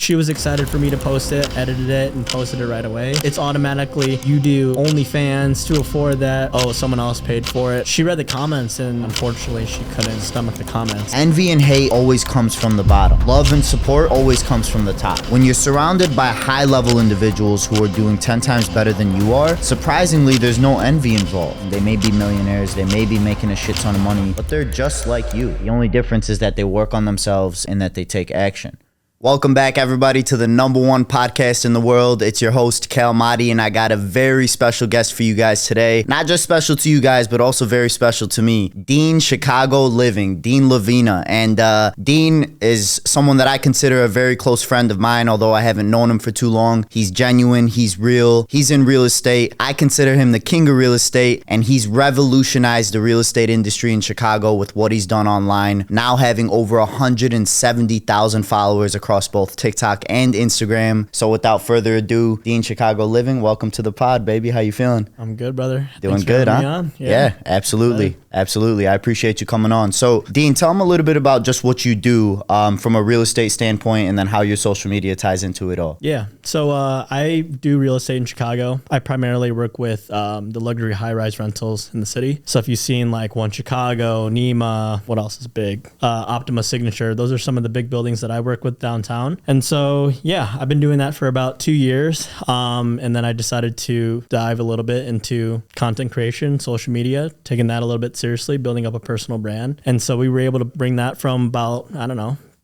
she was excited for me to post it, edited it, and posted it right away. It's automatically, you do OnlyFans to afford that. Oh, someone else paid for it. She read the comments, and unfortunately, she couldn't stomach the comments. Envy and hate always comes from the bottom. Love and support always comes from the top. When you're surrounded by high-level individuals who are doing 10 times better than you are, surprisingly, there's no envy involved. They may be millionaires, they may be making a shit ton of money, but they're just like you. The only difference is that they work on themselves and that they take action. Welcome back, everybody, to the #1 podcast in the world. It's your host, Cal Mahdi, and I got a very special guest for you guys today. Not just special to you guys, but also very special to me. Dean Chicago Living, Dean Lavina. And Dean is someone that I consider a very close friend of mine, although I haven't known him for too long. He's genuine, he's real, he's in real estate. I consider him the king of real estate, and he's revolutionized the real estate industry in Chicago with what he's done online, now having over 170,000 followers across both TikTok and Instagram. So without further ado, Dean Chicago Living, welcome to the pod, baby. How you feeling? I'm good, brother. Doing good, huh? Yeah, absolutely. Absolutely. I appreciate you coming on. So, Dean, tell them a little bit about just what you do from a real estate standpoint, and then how your social media ties into it all. Yeah. So I do real estate in Chicago. I primarily work with the luxury high-rise rentals in the city. So if you've seen like One Chicago, Nema, what else is big? Optima Signature. Those are some of the big buildings that I work with downtown. And so, yeah, I've been doing that for about 2 years. And then I decided to dive a little bit into content creation, social media, taking that a little bit seriously, building up a personal brand. And so we were able to bring that from about,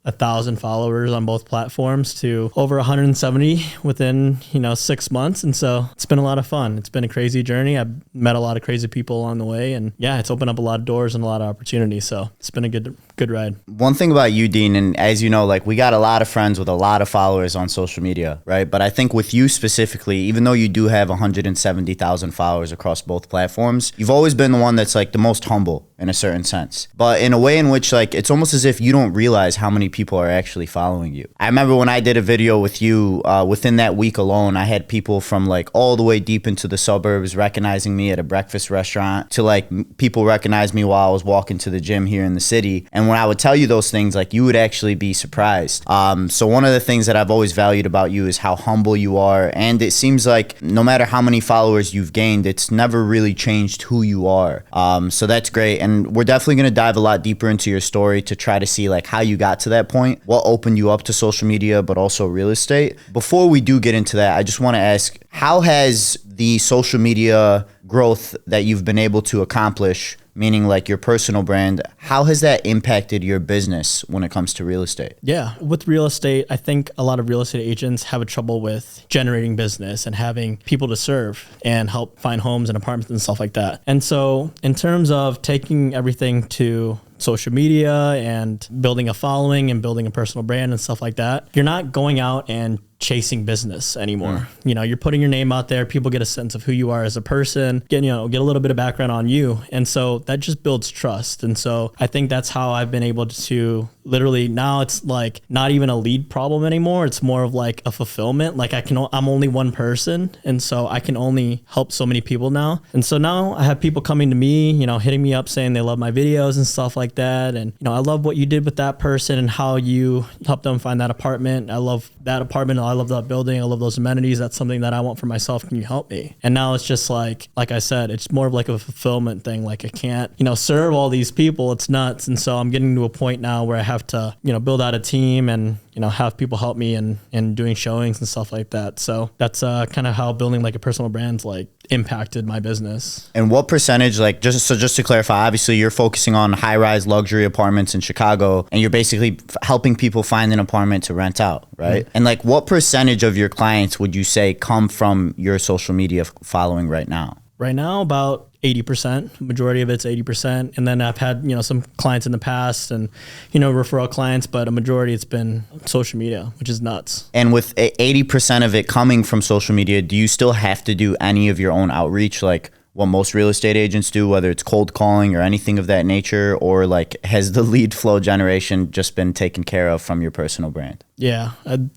1,000 followers on both platforms to over 170 within 6 months. And so it's been a lot of fun. It's been a crazy journey. I've met a lot of crazy people along the way, and yeah, it's opened up a lot of doors and a lot of opportunities. So it's been a good ride. One thing about you, Dean, and as you know, like, we got a lot of friends with a lot of followers on social media, right? But I think with you specifically, even though you do have 170,000 followers across both platforms, you've always been the one that's like the most humble in a certain sense, but in a way in which, like, it's almost as if you don't realize how many people are actually following you. I remember when I did a video with you, within that week alone, I had people from like all the way deep into the suburbs recognizing me at a breakfast restaurant, to like people recognize me while I was walking to the gym here in the city. And when I would tell you those things, like, you would actually be surprised. So one of the things that I've always valued about you is how humble you are. And it seems like no matter how many followers you've gained, it's never really changed who you are. So that's great. And we're definitely going to dive a lot deeper into your story to try to see like how you got to that point, what opened you up to social media, but also real estate. Before we do get into that, I just want to ask, how has the social media growth that you've been able to accomplish, meaning like your personal brand, how has that impacted your business when it comes to real estate? Yeah, with real estate, I think a lot of real estate agents have a trouble with generating business and having people to serve and help find homes and apartments and stuff like that. And so in terms of taking everything to social media and building a following and building a personal brand and stuff like that, you're not going out and chasing business anymore. You're putting your name out there. People get a sense of who you are as a person, get a little bit of background on you. And so that just builds trust. And so I think that's how I've been able to literally, now it's like not even a lead problem anymore. It's more of like a fulfillment. Like I'm only one person. And so I can only help so many people now. And so now I have people coming to me, hitting me up saying they love my videos and stuff like that. And, I love what you did with that person and how you helped them find that apartment. I love that apartment. I love that building. I love those amenities. That's something that I want for myself. Can you help me? And now it's just like I said, it's more of like a fulfillment thing. Like I can't, serve all these people. It's nuts. And so I'm getting to a point now where I have to, build out a team and, have people help me and doing showings and stuff like that. So that's kind of how building like a personal brand's like impacted my business. And what percentage, like, just to clarify, obviously you're focusing on high-rise luxury apartments in Chicago, and you're basically helping people find an apartment to rent out, right? And like, what percentage of your clients would you say come from your social media following right now? Right now, about 80%, majority of it's 80%. And then I've had, some clients in the past and, referral clients, but a majority it's been social media, which is nuts. And with 80% of it coming from social media, do you still have to do any of your own outreach? Like, what most real estate agents do, whether it's cold calling or anything of that nature, or like has the lead flow generation just been taken care of from your personal brand? Yeah,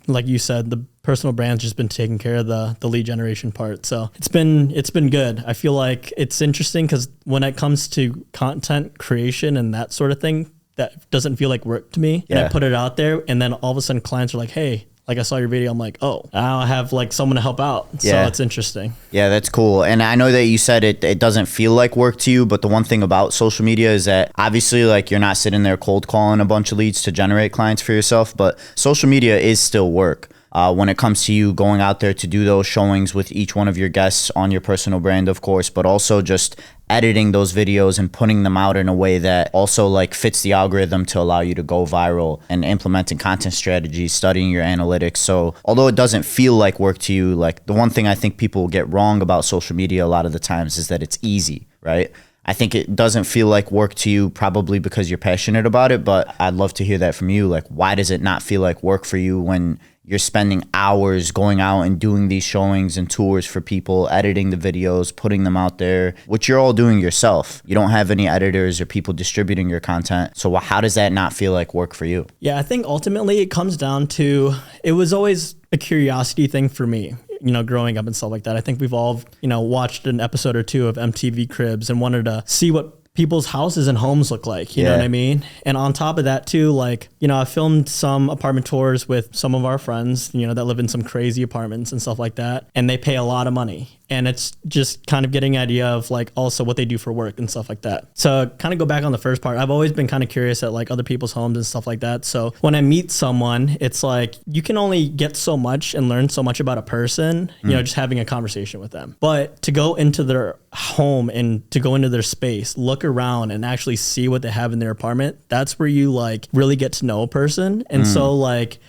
like you said, the personal brand's just been taking care of the lead generation part. So it's been good. I feel like it's interesting because when it comes to content creation and that sort of thing, that doesn't feel like work to me. Yeah. And I put it out there and then all of a sudden clients are like, hey, like I saw your video, I'm like, oh, now I have like someone to help out. So it's interesting. Yeah, that's cool. And I know that you said it doesn't feel like work to you, but the one thing about social media is that obviously like you're not sitting there cold calling a bunch of leads to generate clients for yourself, but social media is still work. When it comes to you going out there to do those showings with each one of your guests on your personal brand, of course, but also just editing those videos and putting them out in a way that also like fits the algorithm to allow you to go viral, and implementing content strategies, studying your analytics. So although it doesn't feel like work to you, like the one thing I think people get wrong about social media a lot of the times is that it's easy, right? I think it doesn't feel like work to you probably because you're passionate about it, but I'd love to hear that from you. Like, why does it not feel like work for you when you're spending hours going out and doing these showings and tours for people, editing the videos, putting them out there, which you're all doing yourself? You don't have any editors or people distributing your content. So how does that not feel like work for you? Yeah, I think ultimately it comes down to, it was always a curiosity thing for me, you know, growing up and stuff like that. I think we've all, you know, watched an episode or two of MTV Cribs and wanted to see what people's houses and homes look like, you know what I mean? And on top of that too, like, you know, I filmed some apartment tours with some of our friends, you know, that live in some crazy apartments and stuff like that. And they pay a lot of money. And it's just kind of getting an idea of like also what they do for work and stuff like that. So kind of go back on the first part. I've always been kind of curious at like other people's homes and stuff like that. So when I meet someone, it's like you can only get so much and learn so much about a person, you know, just having a conversation with them. But to go into their home and to go into their space, look around and actually see what they have in their apartment, that's where you like really get to know a person. And so like,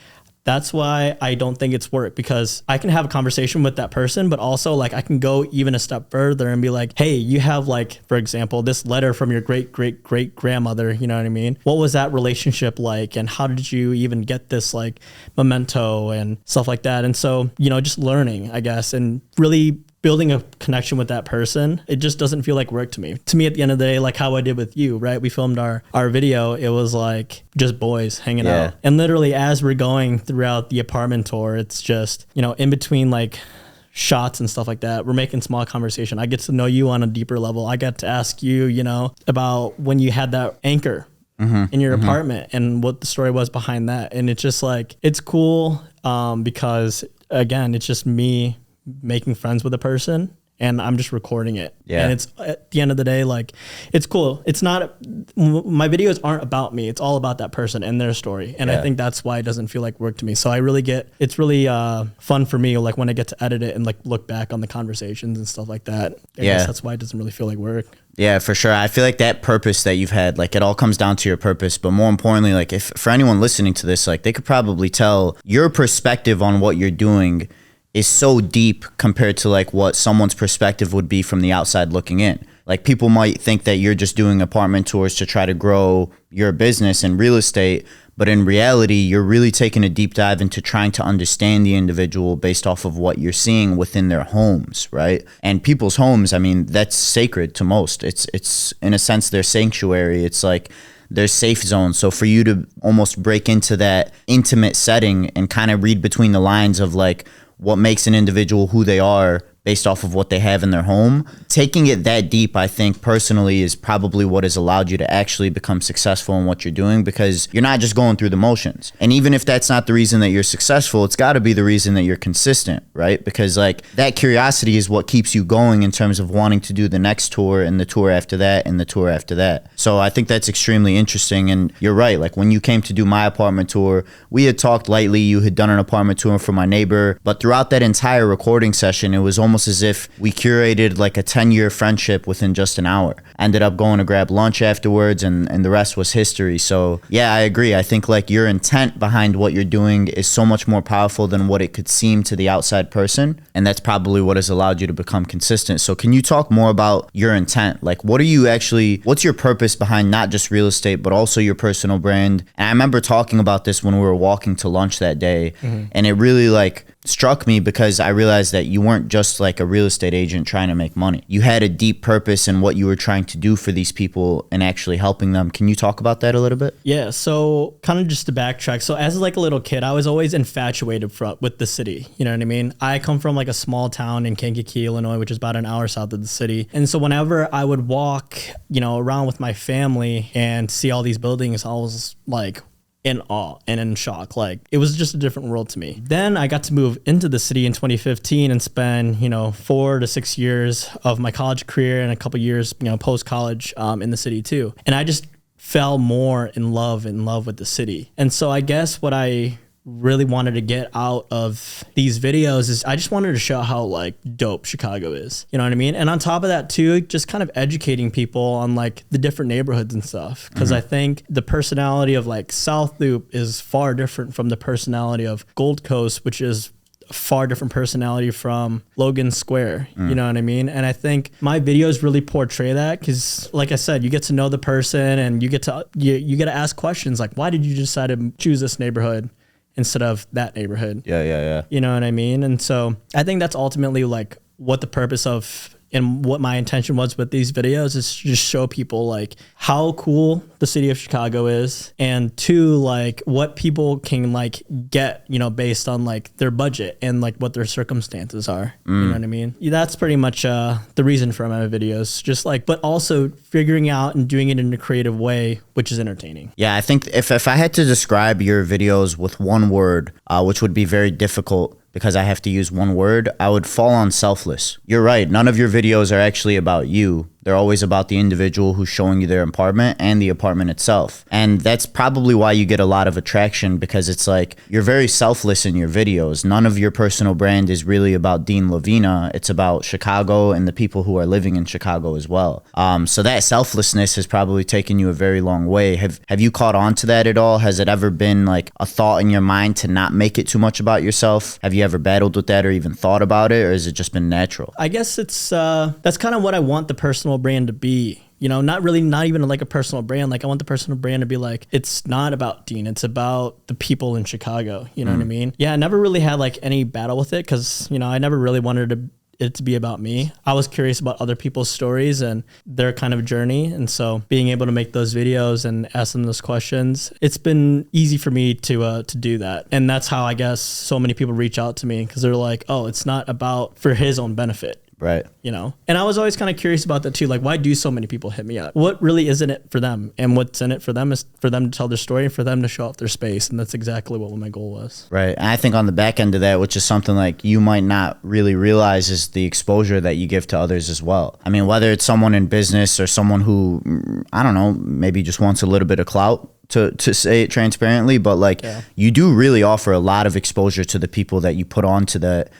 that's why I don't think it's work, because I can have a conversation with that person, but also like I can go even a step further and be like, hey, you have like, for example, this letter from your great grandmother, you know what I mean? What was that relationship like? And how did you even get this like memento and stuff like that? And so, you know, just learning, I guess, and really building a connection with that person, it just doesn't feel like work to me. To me, at the end of the day, like how I did with you, right? We filmed our video. It was like just boys hanging out. And literally as we're going throughout the apartment tour, it's just, you know, in between like shots and stuff like that, we're making small conversation. I get to know you on a deeper level. I got to ask you, you know, about when you had that anchor in your apartment and what the story was behind that. And it's just like, it's cool because again, it's just me making friends with a person and I'm just recording it. And it's at the end of the day, like, it's cool. It's not, my videos aren't about me. It's all about that person and their story. And I think that's why it doesn't feel like work to me. So I really it's really fun for me, like when I get to edit it and like look back on the conversations and stuff like that. I guess that's why it doesn't really feel like work. Yeah, for sure. I feel like that purpose that you've had, like it all comes down to your purpose. But more importantly, like if for anyone listening to this, like they could probably tell your perspective on what you're doing is so deep compared to like what someone's perspective would be from the outside looking in. Like people might think that you're just doing apartment tours to try to grow your business in real estate, but in reality, you're really taking a deep dive into trying to understand the individual based off of what you're seeing within their homes, right? And people's homes, I mean, that's sacred to most. It's in a sense their sanctuary. It's like their safe zone. So for you to almost break into that intimate setting and kind of read between the lines of like what makes an individual who they are based off of what they have in their home, taking it that deep, I think personally is probably what has allowed you to actually become successful in what you're doing, because you're not just going through the motions. And even if that's not the reason that you're successful, it's got to be the reason that you're consistent, right? Because like that curiosity is what keeps you going in terms of wanting to do the next tour and the tour after that and the tour after that. So I think that's extremely interesting. And you're right. Like when you came to do my apartment tour, we had talked lightly. You had done an apartment tour for my neighbor, but throughout that entire recording session, it was almost as if we curated like a 10-year friendship within just an hour. Ended up going to grab lunch afterwards, and the rest was history. So yeah, I agree. I think like your intent behind what you're doing is so much more powerful than what it could seem to the outside person. And that's probably what has allowed you to become consistent. So can you talk more about your intent? Like what's your purpose behind not just real estate, but also your personal brand? And I remember talking about this when we were walking to lunch that day, and it really like struck me because I realized that you weren't just like a real estate agent trying to make money. You had a deep purpose in what you were trying to do for these people and actually helping them. Can you talk about that a little bit? Yeah, so kind of just to backtrack. So as like a little kid, I was always infatuated with the city. You know what I mean? I come from like a small town in Kankakee, Illinois, which is about an hour south of the city. And so whenever I would walk, you know, around with my family and see all these buildings, I was like, in awe and in shock. Like, it was just a different world to me. Then I got to move into the city in 2015 and spend, 4 to 6 years of my college career and a couple years, post college in the city too. And I just fell more in love with the city. And so I guess what I really wanted to get out of these videos is I just wanted to show how like dope Chicago is. You know what I mean? And on top of that too, just kind of educating people on like the different neighborhoods and stuff. Cause I think the personality of like South Loop is far different from the personality of Gold Coast, which is a far different personality from Logan Square. You know what I mean? And I think my videos really portray that because like I said, you get to know the person and you get to ask questions like, why did you decide to choose this neighborhood instead of that neighborhood? Yeah. You know what I mean? And so I think that's ultimately like what the purpose of and what my intention was with these videos is to just show people like how cool the city of Chicago is, and two, like what people can like get, based on like their budget and like what their circumstances are. You know what I mean? That's pretty much the reason for my videos, just like, but also figuring out and doing it in a creative way, which is entertaining. Yeah, I think if I had to describe your videos with one word, which would be very difficult because I have to use one word, I would fall on selfless. You're right. None of your videos are actually about you. They're always about the individual who's showing you their apartment and the apartment itself. And that's probably why you get a lot of attraction, because it's like you're very selfless in your videos. None of your personal brand is really about Dean Lavina. It's about Chicago and the people who are living in Chicago as well. So that selflessness has probably taken you a very long way. Have you caught on to that at all? Has it ever been like a thought in your mind to not make it too much about yourself? Have you ever battled with that or even thought about it, or has it just been natural? I guess it's that's kind of what I want the personal brand to be. Not even like a personal brand. Like I want the personal brand to be like, it's not about Dean, it's about the people in Chicago. You know what I mean? Yeah, I never really had like any battle with it because, I never really wanted it to be about me. I was curious about other people's stories and their kind of journey. And so being able to make those videos and ask them those questions, it's been easy for me to do that. And that's how I guess so many people reach out to me, because they're like, oh, it's not about for his own benefit. Right. And I was always kind of curious about that too. Like, why do so many people hit me up? What really is in it for them? And what's in it for them is for them to tell their story and for them to show off their space. And that's exactly what my goal was. Right. And I think on the back end of that, which is something like you might not really realize, is the exposure that you give to others as well. I mean, whether it's someone in business or someone who, I don't know, maybe just wants a little bit of clout, to say it transparently, but like you do really offer a lot of exposure to the people that you put onto that.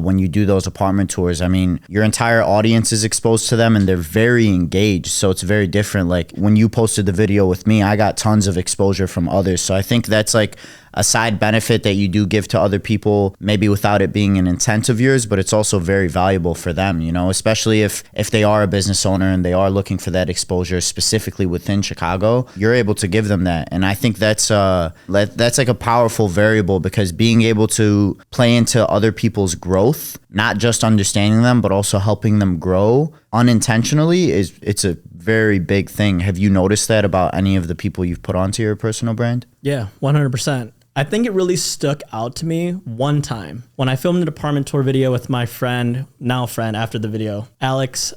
When you do those apartment tours, I mean, your entire audience is exposed to them and they're very engaged. So it's very different. Like when you posted the video with me, I got tons of exposure from others. So I think that's like a side benefit that you do give to other people, maybe without it being an intent of yours, but it's also very valuable for them, especially if they are a business owner and they are looking for that exposure specifically within Chicago, you're able to give them that. And I think that's like a powerful variable, because being able to play into other people's growth, not just understanding them, but also helping them grow unintentionally, it's a very big thing. Have you noticed that about any of the people you've put onto your personal brand? Yeah, 100%. I think it really stuck out to me one time when I filmed an apartment tour video with my friend, now friend after the video, Alex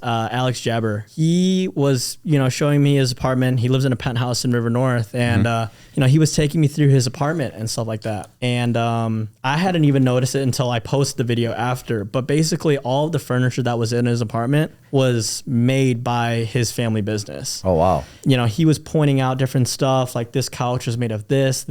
Jabber. He was, showing me his apartment. He lives in a penthouse in River North, and he was taking me through his apartment and stuff like that. And I hadn't even noticed it until I posted the video after. But basically, all of the furniture that was in his apartment was made by his family business. Oh wow! He was pointing out different stuff, like this couch was made of this,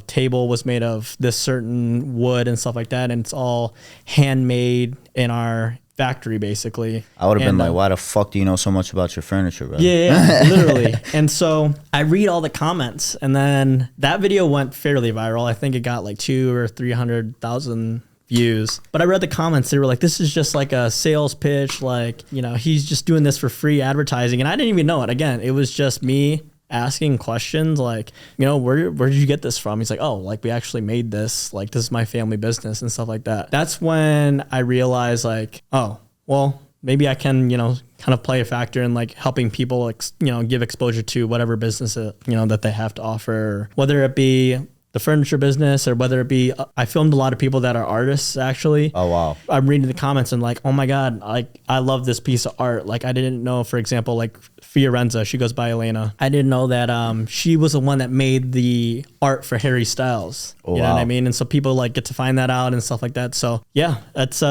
table was made of this certain wood and stuff like that, and it's all handmade in our factory, basically. I would have been like, why the fuck do you know so much about your furniture, bro? Yeah, literally. And so I read all the comments, and then that video went fairly viral. I think it got like 200,000 or 300,000 views. But I read the comments. They were like, this is just like a sales pitch. Like, he's just doing this for free advertising. And I didn't even know it. Again, it was just me asking questions like, where did you get this from? He's like, oh, like we actually made this, like this is my family business and stuff like that. That's when I realized like, oh, well, maybe I can, kind of play a factor in like helping people, give exposure to whatever business, that they have to offer, whether it be the furniture business, or whether it be, I filmed a lot of people that are artists actually. Oh, wow. I'm reading the comments and like, oh my God, like I love this piece of art. Like I didn't know, for example, like Fiorenza, she goes by Elena. I didn't know that she was the one that made the art for Harry Styles. Oh, you know wow. what I mean? And so people like get to find that out and stuff like that. So yeah, that's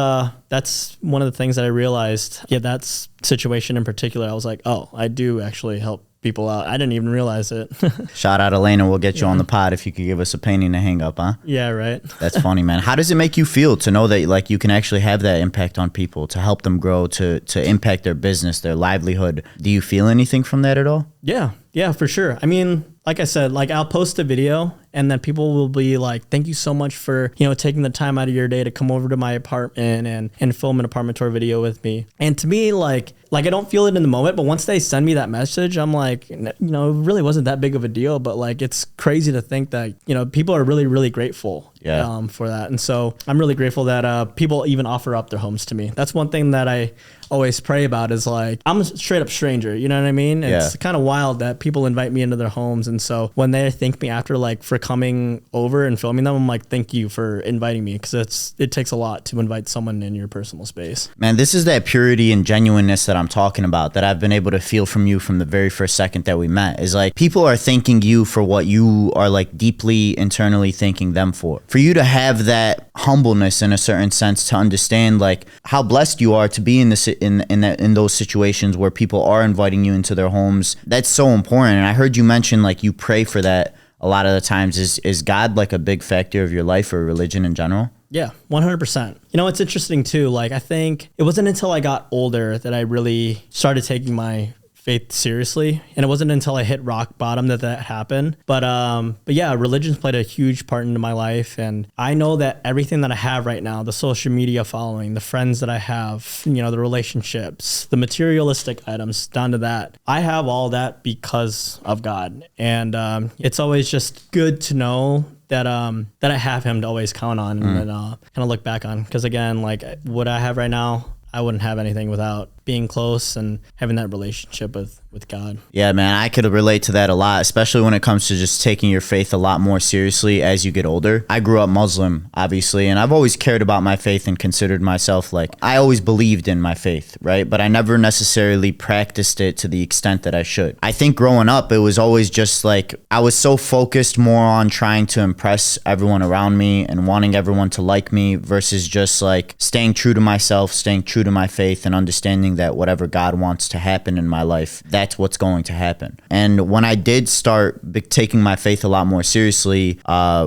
one of the things that I realized. Yeah, that situation in particular, I was like, oh, I do actually help people out. I didn't even realize it. Shout out Elena. We'll get you on the pod if you could give us a painting to hang up, huh? Yeah, right. That's funny, man. How does it make you feel to know that like you can actually have that impact on people, to help them grow, to impact their business, their livelihood? Do you feel anything from that at all? Yeah, for sure. I mean, like I said, like I'll post a video and then people will be like, thank you so much for, taking the time out of your day to come over to my apartment and film an apartment tour video with me. And to me, like I don't feel it in the moment, but once they send me that message, I'm like, it really wasn't that big of a deal, but like, it's crazy to think that, people are really, really grateful for that. And so I'm really grateful that people even offer up their homes to me. That's one thing that I always pray about is like, I'm a straight up stranger, you know what I mean? It's kind of wild that people invite me into their homes. And so when they thank me after, like for coming over and filming them, I'm like, thank you for inviting me. Cause it takes a lot to invite someone in your personal space. Man, this is that purity and genuineness that I'm talking about, that I've been able to feel from you from the very first second that we met. Is like, people are thanking you for what you are like deeply internally thanking them for. For you to have that humbleness in a certain sense, to understand like how blessed you are to be in this in those situations where people are inviting you into their homes. That's so important. And I heard you mention like you pray for that a lot of the times. Is God like a big factor of your life or religion in general? Yeah, 100%. It's interesting too. Like I think it wasn't until I got older that I really started taking my faith seriously, and it wasn't until I hit rock bottom that happened. But yeah, religion's played a huge part into my life, and I know that everything that I have right now, the social media following, the friends that I have, the relationships, the materialistic items, down to that, I have all that because of God. And it's always just good to know that I have Him to always count on and kind of look back on. Because again, like what I have right now, I wouldn't have anything without being close and having that relationship with God. Yeah, man, I could relate to that a lot, especially when it comes to just taking your faith a lot more seriously as you get older. I grew up Muslim, obviously, and I've always cared about my faith and considered myself like, I always believed in my faith, right? But I never necessarily practiced it to the extent that I should. I think growing up, it was always just like, I was so focused more on trying to impress everyone around me and wanting everyone to like me versus just like staying true to myself, staying true to my faith, and understanding that whatever God wants to happen in my life, that's what's going to happen. And when I did start taking my faith a lot more seriously,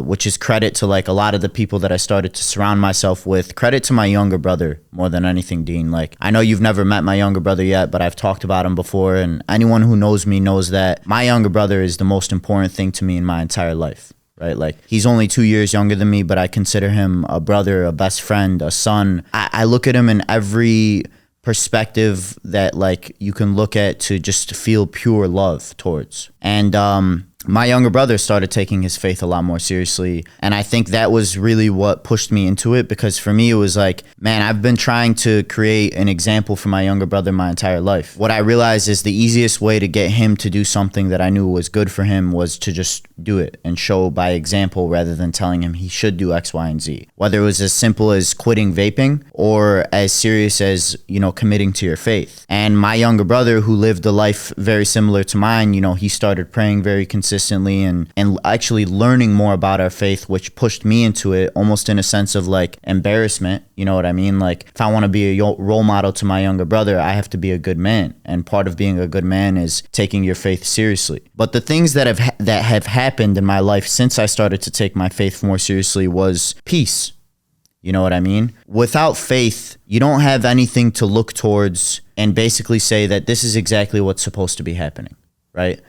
which is credit to like a lot of the people that I started to surround myself with, credit to my younger brother more than anything, Dean. Like, I know you've never met my younger brother yet, but I've talked about him before, and anyone who knows me knows that my younger brother is the most important thing to me in my entire life. Right? Like, he's only 2 years younger than me, but I consider him a brother, a best friend, a son. I look at him in every perspective that like you can look at to just feel pure love towards. And my younger brother started taking his faith a lot more seriously. And I think that was really what pushed me into it, because for me, it was like, man, I've been trying to create an example for my younger brother my entire life. What I realized is the easiest way to get him to do something that I knew was good for him was to just do it and show by example rather than telling him he should do X, Y, and Z. Whether it was as simple as quitting vaping or as serious as, committing to your faith. And my younger brother, who lived a life very similar to mine, he started praying very consistently and actually learning more about our faith, which pushed me into it almost in a sense of like embarrassment. You know what I mean? Like, if I want to be a role model to my younger brother, I have to be a good man. And part of being a good man is taking your faith seriously. But the things that have happened in my life since I started to take my faith more seriously was peace. You know what I mean? Without faith, you don't have anything to look towards and basically say that this is exactly what's supposed to be happening, right?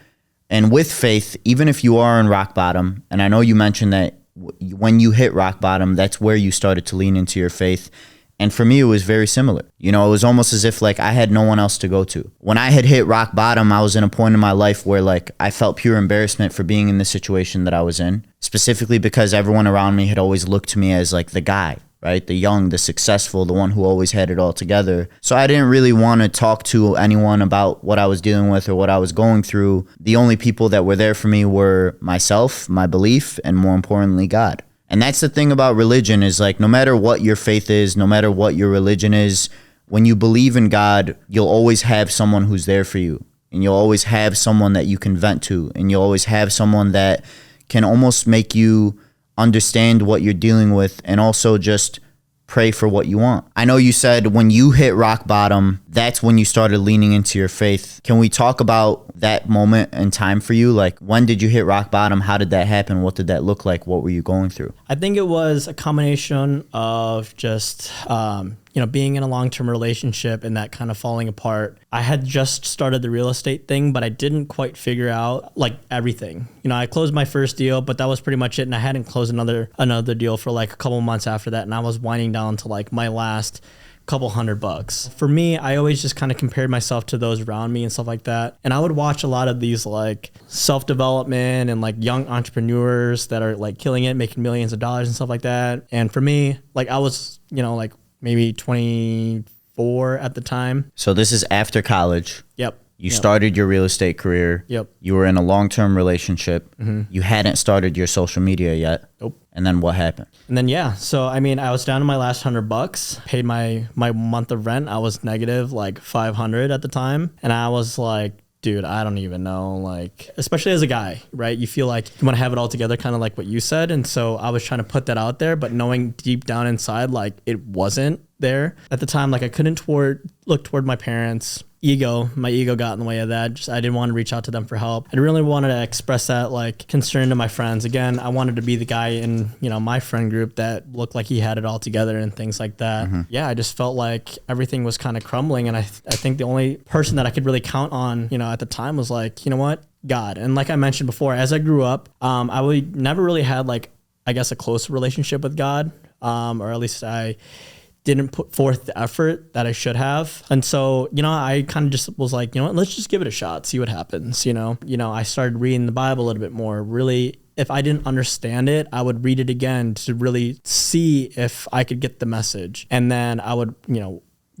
And with faith, even if you are in rock bottom, and I know you mentioned that when you hit rock bottom, that's where you started to lean into your faith. And for me, it was very similar. It was almost as if like I had no one else to go to. When I had hit rock bottom, I was in a point in my life where like I felt pure embarrassment for being in the situation that I was in, specifically because everyone around me had always looked to me as like the guy, right? The young, the successful, the one who always had it all together. So I didn't really want to talk to anyone about what I was dealing with or what I was going through. The only people that were there for me were myself, my belief, and more importantly, God. And that's the thing about religion is like, no matter what your faith is, no matter what your religion is, when you believe in God, you'll always have someone who's there for you. And you'll always have someone that you can vent to. And you'll always have someone that can almost make you understand what you're dealing with and also just pray for what you want. I know you said when you hit rock bottom, that's when you started leaning into your faith. Can we talk about that moment in time for you? Like, when did you hit rock bottom? How did that happen? What did that look like? What were you going through? I think it was a combination of just, being in a long-term relationship and that kind of falling apart. I had just started the real estate thing, but I didn't quite figure out like everything. I closed my first deal, but that was pretty much it. And I hadn't closed another deal for like a couple months after that. And I was winding down to like my last couple $100. For me, I always just kind of compared myself to those around me and stuff like that. And I would watch a lot of these like self-development and like young entrepreneurs that are like killing it, making millions of dollars and stuff like that. And for me, like I was, like maybe 24 at the time. So this is after college. Yep. You started your real estate career. Yep. You were in a long-term relationship. Mm-hmm. You hadn't started your social media yet. Nope. And then what happened? And then, so, I was down to my last $100, paid my month of rent. I was negative like 500 at the time. And I was like, dude, I don't even know, like, especially as a guy, right? You feel like you want to have it all together, kind of like what you said. And so I was trying to put that out there, but knowing deep down inside, like it wasn't there at the time. Like I couldn't look toward my parents. My ego got in the way of that. I didn't want to reach out to them for help. I really wanted to express that like concern to my friends. Again, I wanted to be the guy in, my friend group that looked like he had it all together and things like that. Mm-hmm. Yeah, I just felt like everything was kind of crumbling. And I think the only person that I could really count on, at the time was like, you know what? God. And like I mentioned before, as I grew up, I never really had like, I guess, a close relationship with God, or at least I didn't put forth the effort that I should have. And so, I kind of just was like, let's just give it a shot, see what happens, I started reading the Bible a little bit more. Really, if I didn't understand it, I would read it again to really see if I could get the message. And then I would,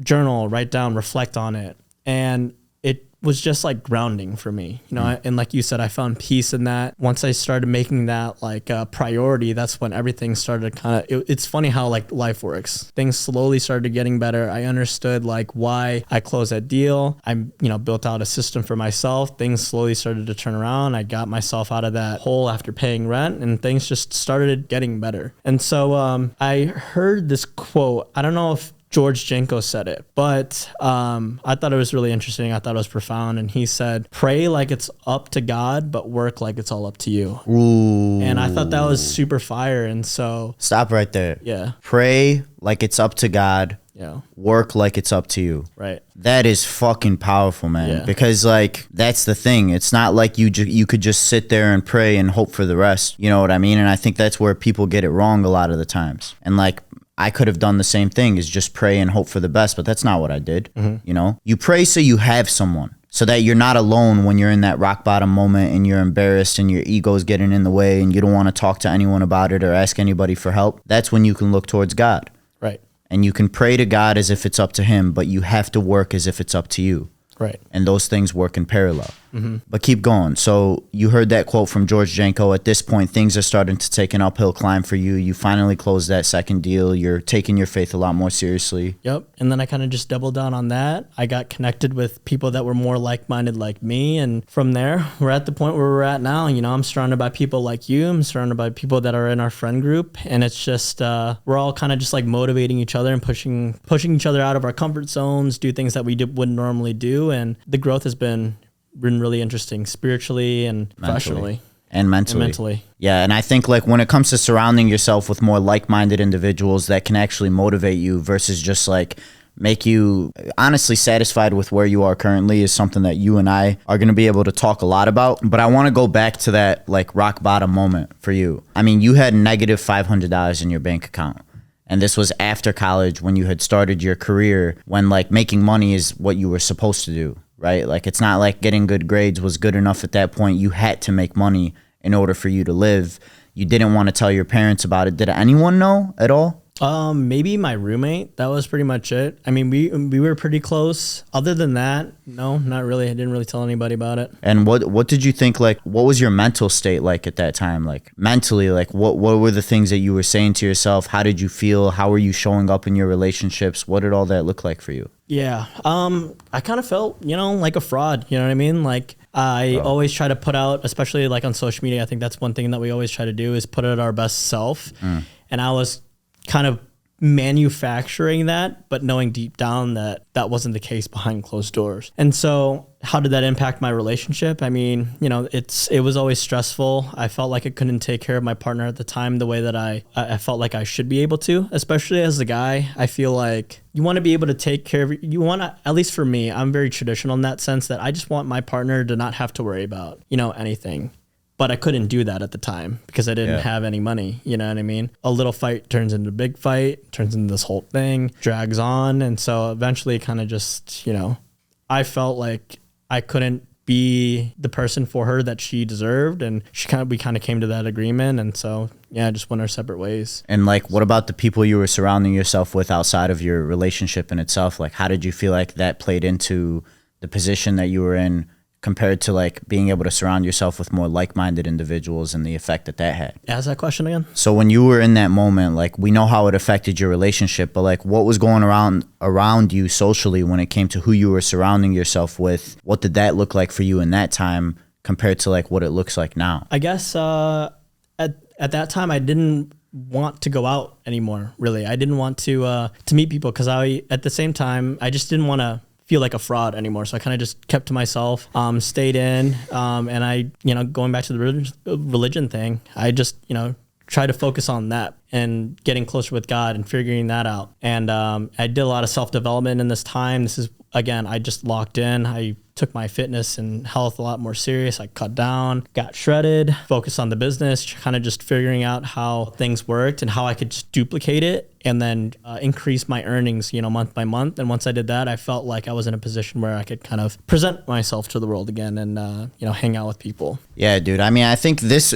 journal, write down, reflect on it. And it was just like grounding for me, and like you said, I found peace in that. Once I started making that like a priority, that's when everything started it's funny how like life works. Things slowly started getting better. I understood like why I closed that deal. I, built out a system for myself. Things slowly started to turn around. I got myself out of that hole after paying rent and things just started getting better. And so I heard this quote. I don't know if George Janko said it, but I thought it was really interesting. I thought it was profound. And he said, pray like it's up to God, but work like it's all up to you. Ooh. And I thought that was super fire. And so stop right there. Yeah. Pray like it's up to God. Yeah. Work like it's up to you. Right. That is fucking powerful, man. Yeah. Because like that's the thing. It's not like you could just sit there and pray and hope for the rest. You know what I mean? And I think that's where people get it wrong a lot of the times. And like I could have done the same thing, is just pray and hope for the best, but that's not what I did. Mm-hmm. You pray so you have someone, so that you're not alone when you're in that rock bottom moment and you're embarrassed and your ego's getting in the way and you don't want to talk to anyone about it or ask anybody for help. That's when you can look towards God. Right. And you can pray to God as if it's up to him, but you have to work as if it's up to you. Right. And those things work in parallel. Mm-hmm. But keep going. So you heard that quote from George Janko. At this point, things are starting to take an uphill climb for you. You finally closed that second deal. You're taking your faith a lot more seriously. Yep. And then I kind of just doubled down on that. I got connected with people that were more like-minded like me. And from there, we're at the point where we're at now. I'm surrounded by people like you. I'm surrounded by people that are in our friend group. And it's just, we're all kind of just like motivating each other and pushing each other out of our comfort zones, do things that we wouldn't normally do. And the growth has been really interesting spiritually and professionally. And mentally. Yeah, and I think like when it comes to surrounding yourself with more like-minded individuals that can actually motivate you versus just like make you honestly satisfied with where you are currently is something that you and I are going to be able to talk a lot about. But I want to go back to that like rock bottom moment for you. I mean, you had negative $500 in your bank account. And this was after college when you had started your career, when like making money is what you were supposed to do, right? Like it's not like getting good grades was good enough at that point. You had to make money in order for you to live. You didn't want to tell your parents about it. Did anyone know at all? Maybe my roommate. That was pretty much it. I mean, we were pretty close. Other than that, no, not really. I didn't really tell anybody about it. And what did you think, like, what was your mental state like at that time? Like, mentally, like, what were the things that you were saying to yourself? How did you feel? How were you showing up in your relationships? What did all that look like for you? Yeah. I kind of felt, like a fraud. You know what I mean? Like, I always try to put out, especially like on social media, I think that's one thing that we always try to do is put out our best self. And I was kind of manufacturing that, but knowing deep down that that wasn't the case behind closed doors. And so how did that impact my relationship? I mean, it was always stressful. I felt like I couldn't take care of my partner at the time the way that I felt like I should be able to, especially as a guy. I feel like you want to be able to take care of, you want to, at least for me, I'm very traditional in that sense that I just want my partner to not have to worry about, anything. But I couldn't do that at the time because I didn't have any money. You know what I mean? A little fight turns into a big fight, turns into this whole thing, drags on. And so eventually kind of just, I felt like I couldn't be the person for her that she deserved. And we kind of came to that agreement. And so, just went our separate ways. And like, what about the people you were surrounding yourself with outside of your relationship in itself? Like, how did you feel like that played into the position that you were in, compared to like being able to surround yourself with more like-minded individuals and the effect that had? Ask that question again. So when you were in that moment, like, we know how it affected your relationship, but like, what was going around you socially when it came to who you were surrounding yourself with? What did that look like for you in that time compared to like what it looks like now? I guess at that time I didn't want to go out anymore. Really, I didn't want to meet people because at the same time I just didn't want to feel like a fraud anymore. So I kind of just kept to myself, stayed in, and I, going back to the religion thing, I just, try to focus on that and getting closer with God and figuring that out. And I did a lot of self-development in this time. This is, again, I just locked in. I took my fitness and health a lot more serious. I cut down, got shredded, focused on the business, kind of just figuring out how things worked and how I could just duplicate it and then increase my earnings, month by month. And once I did that, I felt like I was in a position where I could kind of present myself to the world again and, hang out with people. Yeah, dude. I mean, I think this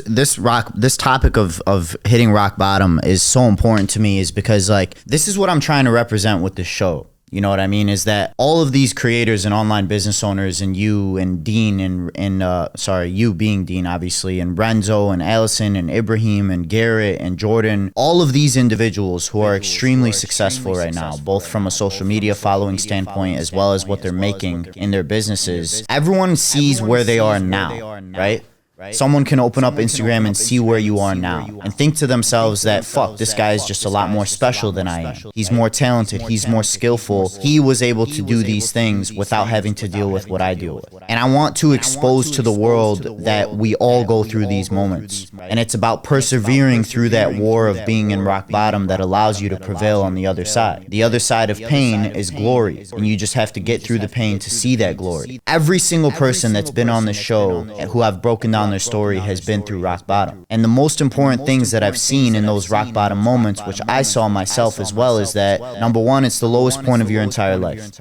topic of hitting rock bottom is so important to me, is because like, this is what I'm trying to represent with this show. You know what I mean? Is that all of these creators and online business owners, and you and Dean you being Dean, obviously, and Renzo and Allison and Ibrahim and Garrett and Jordan, all of these individuals who are extremely successful right now, both from a social media following standpoint as well as what they're making in their businesses. Everyone sees where they are now, right? Someone can open up Instagram and see where you are now and think to themselves that, fuck, this guy is just a lot more special than I am. He's more talented. He's more skillful. He was able to do these things without having to deal with what I deal with. And I want to expose to the world that we all go through these moments. And it's about persevering through that war of being in rock bottom that allows you to prevail on the other side. The other side of pain is glory, and you just have to get through the pain to see that glory. Every single person that's been on this show who I've broken down their story has been through rock bottom. And the most important things that I've seen in those rock bottom moments, which I saw myself as well, is that number one, it's the lowest point of your entire life.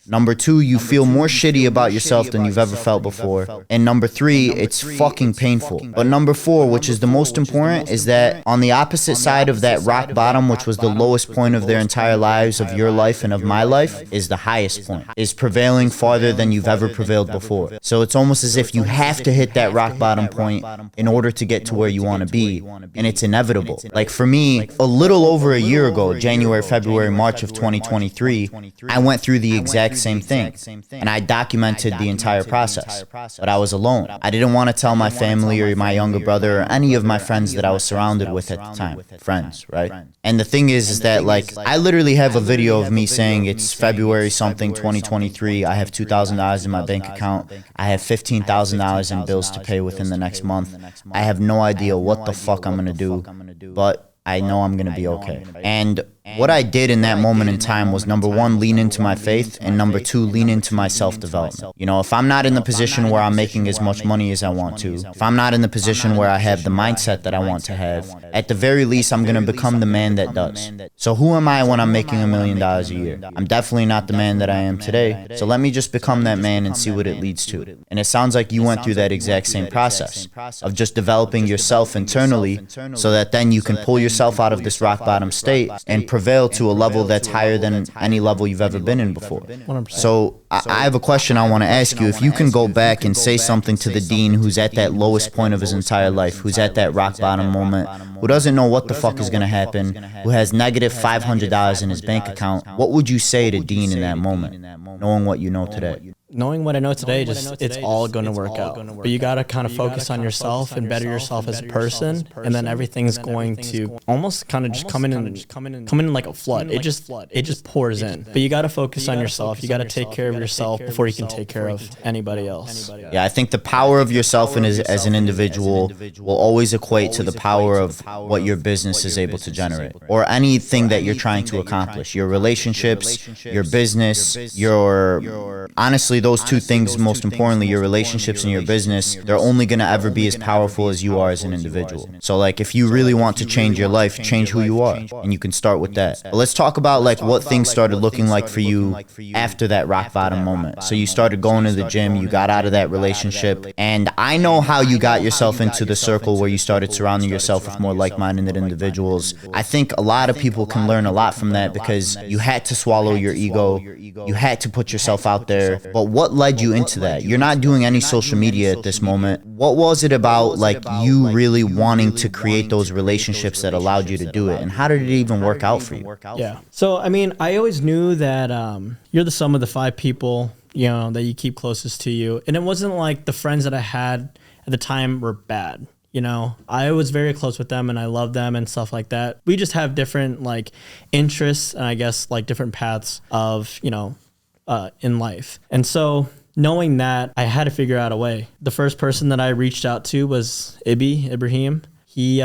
Number two, you feel more shitty about yourself than you've ever felt before. And number three, it's fucking painful. But number four, which is the most important, is that on the opposite side of that rock bottom, which was the lowest point of their entire lives, of your life and of my life, is the highest point, is prevailing farther than you've ever prevailed before. So it's almost as if you have to hit that rock bottom point in order to get to where you want to be, and it's inevitable. Like for me, a little over a year ago, January, February, March of 2023, I went through the exact same thing, and I documented the entire process, but I was alone. I didn't want to tell my family or my younger brother or any of my friends that I was surrounded with at the time. Friends, right? And the thing is that like, I literally have a video of me saying it's February something 2023, I have $2,000 in my bank account, I have $15,000 in bills to pay within the next month. I have no idea what the fuck I'm gonna do, but I know I'm gonna be okay. And what I did in that moment in time was, number one, lean into my faith, and number two, lean into my self-development. If I'm not in the position where I'm making as much money as I want to, if I'm not in the position where I have the mindset that I want to have, at the very least, I'm going to become the man that does. So who am I when I'm making $1 million a year? I'm definitely not the man that I am today. So let me just become that man and see what it leads to. And it sounds like you went through that exact same process of just developing yourself internally so that then you can pull yourself out of this rock bottom state and prevail to a level that's higher than any level you've ever been in before. 100%. So I have a question I want to ask you. If you can go back and say something to the dean who's at that lowest point of his entire life, who's at that rock bottom moment, who doesn't know what the fuck is going to happen, who has negative $500 in his bank account, what would you say to Dean in that moment, knowing what you know today? Knowing what I know today, it's all going to work out. But you got to kind of focus on yourself and better yourself as a person, and then everything's going to almost kind of just come in like a flood. It just pours in. But you got to focus on yourself. You got to take care of yourself before you can take care of anybody else. Yeah, I think the power of yourself and as an individual will always equate to the power of what your business is able to generate, or anything that you're trying to accomplish. Your relationships, your business, your honestly, those two things, most importantly, your relationships and your business, they're only going to ever be as powerful as you are as an individual. So like, if you really want to change your life, change who you are, and you can start with that. But let's talk about like what things started looking like for you after that rock bottom moment. So you started going to the gym, you got out of that relationship, and I know how you got yourself into the circle where you started surrounding yourself with more like-minded individuals. I think a lot of people can learn a lot from that, because you had to swallow your ego, you had to put yourself out there. But what led you into that? You're not doing any social media at this moment. What was it about like you really wanting to create those relationships that allowed you to do it? And how did it even work out for you? Yeah. So, I mean, I always knew that you're the sum of the 5 people, you know, that you keep closest to you. And it wasn't like the friends that I had at the time were bad. You know, I was very close with them and I love them and stuff like that. We just have different like interests and I guess like different paths of, you know, in life. And so knowing that, I had to figure out a way. The first person that I reached out to was Ibrahim. He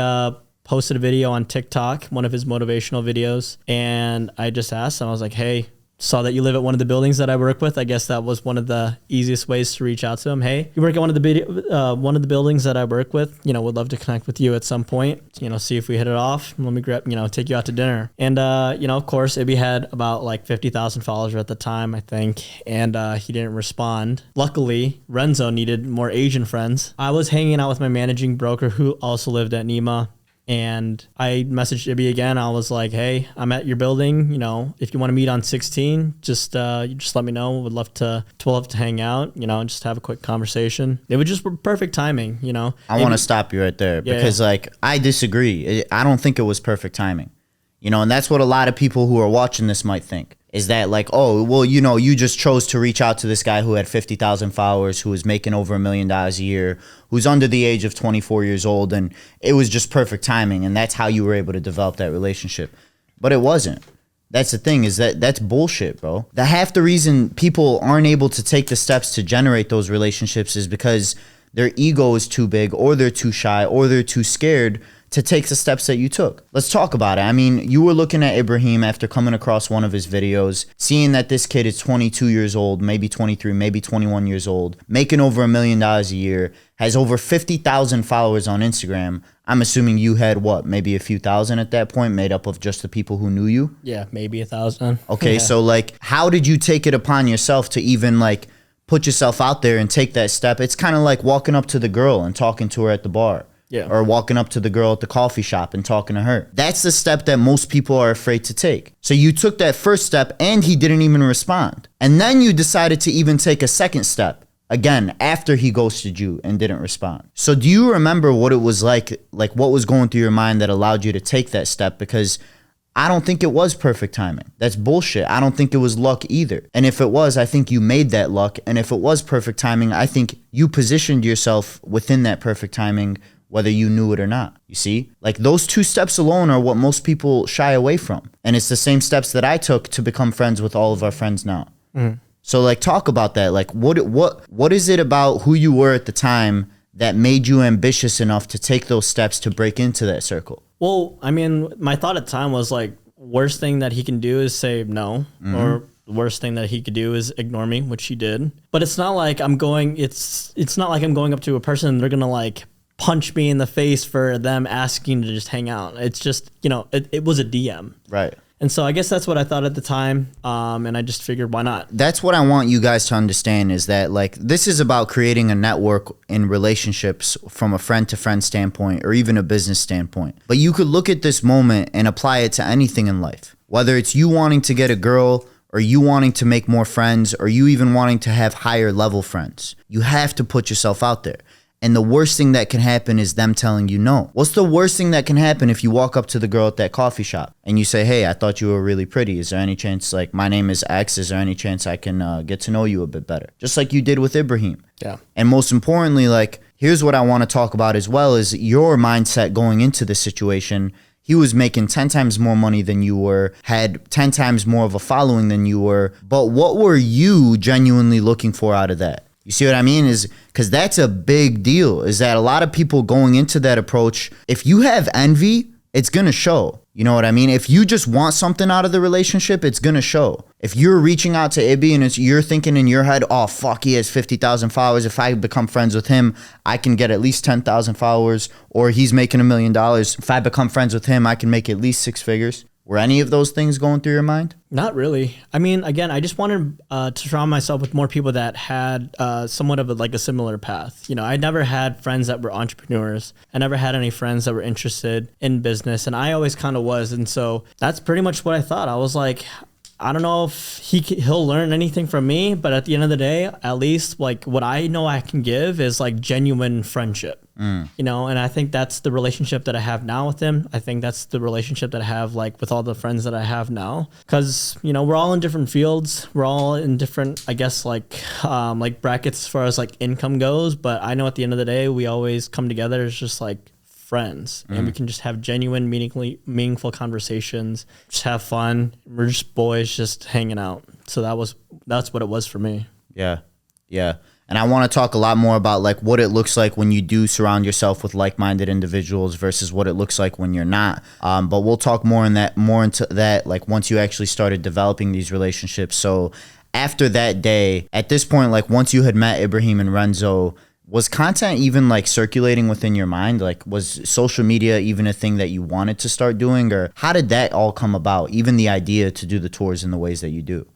posted a video on TikTok, one of his motivational videos. And I just asked him, I was like, hey, saw that you live at one of the buildings that I work with. I guess that was one of the easiest ways to reach out to him. Hey, you work at one of the buildings that I work with. You know, would love to connect with you at some point. You know, see if we hit it off. Let me grab, you know, take you out to dinner. And you know, of course, Ibby had about like 50,000 followers at the time, I think, and he didn't respond. Luckily, Renzo needed more Asian friends. I was hanging out with my managing broker who also lived at Nima. And I messaged Ibby again. I was like, hey, I'm at your building. You know, if you want to meet on 16, just let me know. Would love to hang out, you know, and just have a quick conversation. It was just perfect timing, you know. I want to stop you right there because like, I disagree. I don't think it was perfect timing, you know, and that's what a lot of people who are watching this might think. Is that like, oh, well, you know, you just chose to reach out to this guy who had 50,000 followers, who was making over $1 million a year, who's under the age of 24 years old, and it was just perfect timing, and that's how you were able to develop that relationship. But it wasn't. That's the thing, is that's bullshit, bro. The half the reason people aren't able to take the steps to generate those relationships is because their ego is too big, or they're too shy, or they're too scared to take the steps that you took. Let's talk about it. I mean, you were looking at Ibrahim after coming across one of his videos, seeing that this kid is 22 years old, maybe 23, maybe 21 years old, making over $1 million a year, has over 50,000 followers on Instagram. I'm assuming you had what, maybe a few thousand at that point, made up of just the people who knew you? Yeah, maybe 1,000. Okay, yeah. So like, how did you take it upon yourself to even like put yourself out there and take that step? It's kind of like walking up to the girl and talking to her at the bar. Yeah. Or walking up to the girl at the coffee shop and talking to her. That's the step that most people are afraid to take. So you took that first step and he didn't even respond. And then you decided to even take a second step, again, after he ghosted you and didn't respond. So do you remember what it was like what was going through your mind that allowed you to take that step? Because I don't think it was perfect timing. That's bullshit. I don't think it was luck either. And if it was, I think you made that luck. And if it was perfect timing, I think you positioned yourself within that perfect timing, whether you knew it or not. You see, like those 2 steps alone are what most people shy away from. And it's the same steps that I took to become friends with all of our friends now. Mm-hmm. So like, talk about that. Like what is it about who you were at the time that made you ambitious enough to take those steps to break into that circle? Well, I mean, my thought at the time was like, worst thing that he can do is say no, or the worst thing that he could do is ignore me, which he did. But it's not like I'm going up to a person and they're going to like punch me in the face for them asking to just hang out. It's just, you know, it was a DM. Right. And so I guess that's what I thought at the time. And I just figured, why not? That's what I want you guys to understand, is that like, this is about creating a network in relationships from a friend to friend standpoint, or even a business standpoint. But you could look at this moment and apply it to anything in life. Whether it's you wanting to get a girl, or you wanting to make more friends, or you even wanting to have higher level friends, you have to put yourself out there. And the worst thing that can happen is them telling you no. What's the worst thing that can happen if you walk up to the girl at that coffee shop and you say, hey, I thought you were really pretty. Is there any chance, like, my name is X. Is there any chance I can get to know you a bit better? Just like you did with Ibrahim. Yeah. And most importantly, like, here's what I want to talk about as well is your mindset going into this situation. He was making 10 times more money than you were, had 10 times more of a following than you were. But what were you genuinely looking for out of that? You see what I mean? Is because that's a big deal, is that a lot of people going into that approach, if you have envy, it's going to show. You know what I mean? If you just want something out of the relationship, it's going to show. If you're reaching out to Ibby and you're thinking in your head, oh, fuck, he has 50,000 followers. If I become friends with him, I can get at least 10,000 followers, or he's making $1 million. If I become friends with him, I can make at least 6 figures. Were any of those things going through your mind? Not really. I mean, again, I just wanted to surround myself with more people that had somewhat of a similar path. You know, I never had friends that were entrepreneurs. I never had any friends that were interested in business, and I always kind of was. And so that's pretty much what I thought. I was like, I don't know if he'll learn anything from me, but at the end of the day, at least like what I know I can give is like genuine friendship. You know, and I think that's the relationship that I have now with him. I think that's the relationship that I have like with all the friends that I have now, because, you know, we're all in different fields. We're all in different, I guess, like brackets as far as like income goes. But I know at the end of the day, we always come together as just like friends, and we can just have genuine, meaningful conversations, just have fun. We're just boys just hanging out. So that's what it was for me. Yeah. Yeah. And I want to talk a lot more about like what it looks like when you do surround yourself with like-minded individuals versus what it looks like when you're not. But we'll talk more into that like once you actually started developing these relationships. So after that day, at this point, like once you had met Ibrahim and Renzo, was content even like circulating within your mind? Like was social media even a thing that you wanted to start doing, or how did that all come about? Even the idea to do the tours in the ways that you do?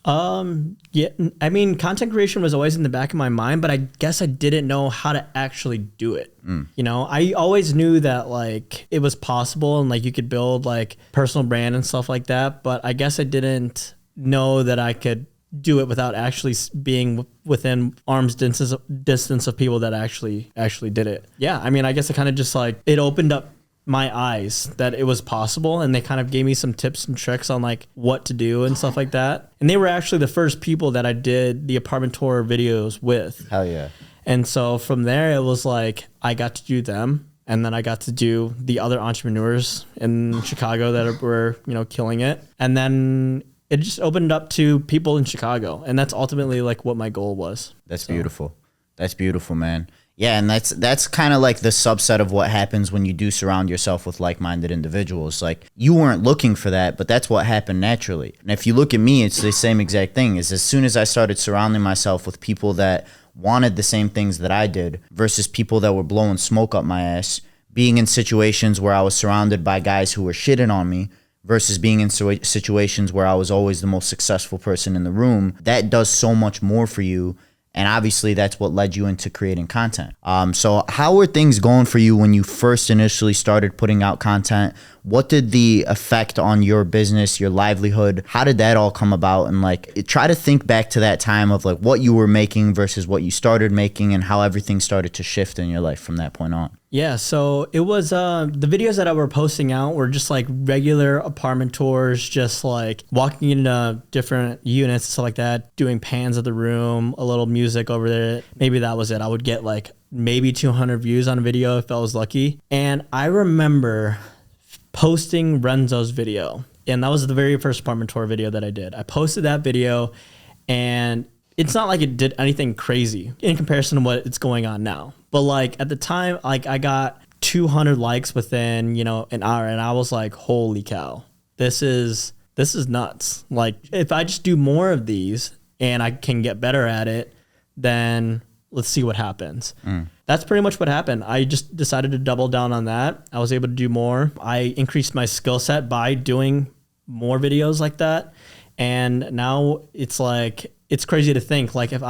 Yeah, I mean, content creation was always in the back of my mind, but I guess I didn't know how to actually do it. You know, I always knew that like it was possible and like you could build like personal brand and stuff like that. But I guess I didn't know that I could do it without actually being within arm's distance of people that actually did it. Yeah, I mean, I guess it kind of just like it opened up my eyes that it was possible, and they kind of gave me some tips and tricks on like what to do and stuff like that. And they were actually the first people that I did the apartment tour videos with. Hell yeah. And so from there, it was like I got to do them, and then I got to do the other entrepreneurs in Chicago that were, you know, killing it. And then it just opened up to people in Chicago, and that's ultimately like what my goal was. That's beautiful. That's beautiful, man. Yeah, and that's kind of like the subset of what happens when you do surround yourself with like-minded individuals. Like you weren't looking for that, but that's what happened naturally. And if you look at me, it's the same exact thing. Is as soon as I started surrounding myself with people that wanted the same things that I did versus people that were blowing smoke up my ass, being in situations where I was surrounded by guys who were shitting on me, versus being in situations where I was always the most successful person in the room, that does so much more for you. And obviously that's what led you into creating content. So how were things going for you when you first initially started putting out content? What did the effect on your business, your livelihood, how did that all come about? And like, try to think back to that time of like what you were making versus what you started making and how everything started to shift in your life from that point on. Yeah, so it was the videos that I were posting out were just like regular apartment tours, just like walking into different units and stuff like that, doing pans of the room, a little music over there. Maybe that was it. I would get like maybe 200 views on a video if I was lucky. And I remember posting Renzo's video, and that was the very first apartment tour video that I did. I posted that video, and it's not like it did anything crazy in comparison to what it's going on now. But like at the time, like I got 200 likes within, you know, an hour, and I was like, holy cow, this is nuts. Like if I just do more of these and I can get better at it, then let's see what happens. That's pretty much what happened. I just decided to double down on that. I was able to do more. I increased my skill set by doing more videos like that. And now it's like, it's crazy to think like if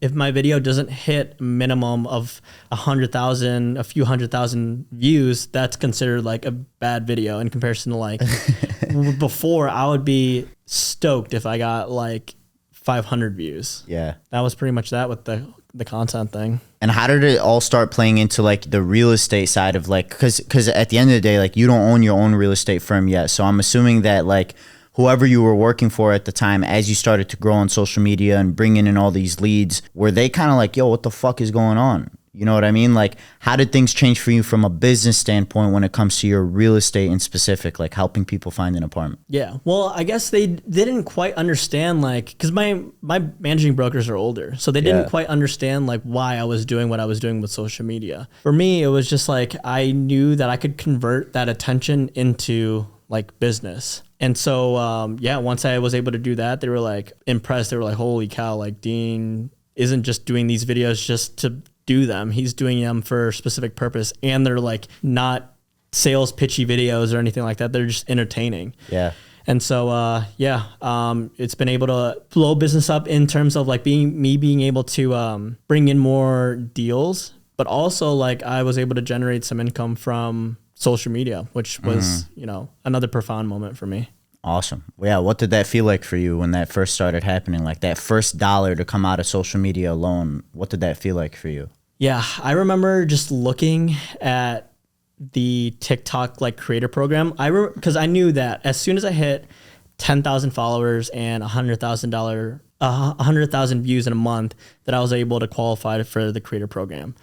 if my video doesn't hit minimum of 100,000, a few 100,000 views, that's considered like a bad video in comparison to like before. I would be stoked if I got like 500 views. Yeah. That was pretty much that with the content thing. And how did it all start playing into like the real estate side of like, cause at the end of the day, like you don't own your own real estate firm yet. So I'm assuming that like whoever you were working for at the time, as you started to grow on social media and bringing in all these leads, were they kind of like, yo, what the fuck is going on? You know what I mean? Like, how did things change for you from a business standpoint when it comes to your real estate in specific, like helping people find an apartment? Yeah. Well, I guess they didn't quite understand, like, because my managing brokers are older, so they didn't quite understand like why I was doing what I was doing with social media. For me, it was just like I knew that I could convert that attention into like business. And so, once I was able to do that, they were like impressed. They were like, holy cow, like Dean isn't just doing these videos just to do them. He's doing them for a specific purpose. And they're like not sales pitchy videos or anything like that. They're just entertaining. Yeah. And so, it's been able to blow business up in terms of like being able to bring in more deals, but also like I was able to generate some income from social media, which was, another profound moment for me. Awesome. Yeah. What did that feel like for you when that first started happening? Like that first dollar to come out of social media alone, what did that feel like for you? Yeah. I remember just looking at the TikTok like creator program. Because I knew that as soon as I hit 10,000 followers and $100,000 views in a month, that I was able to qualify for the creator program.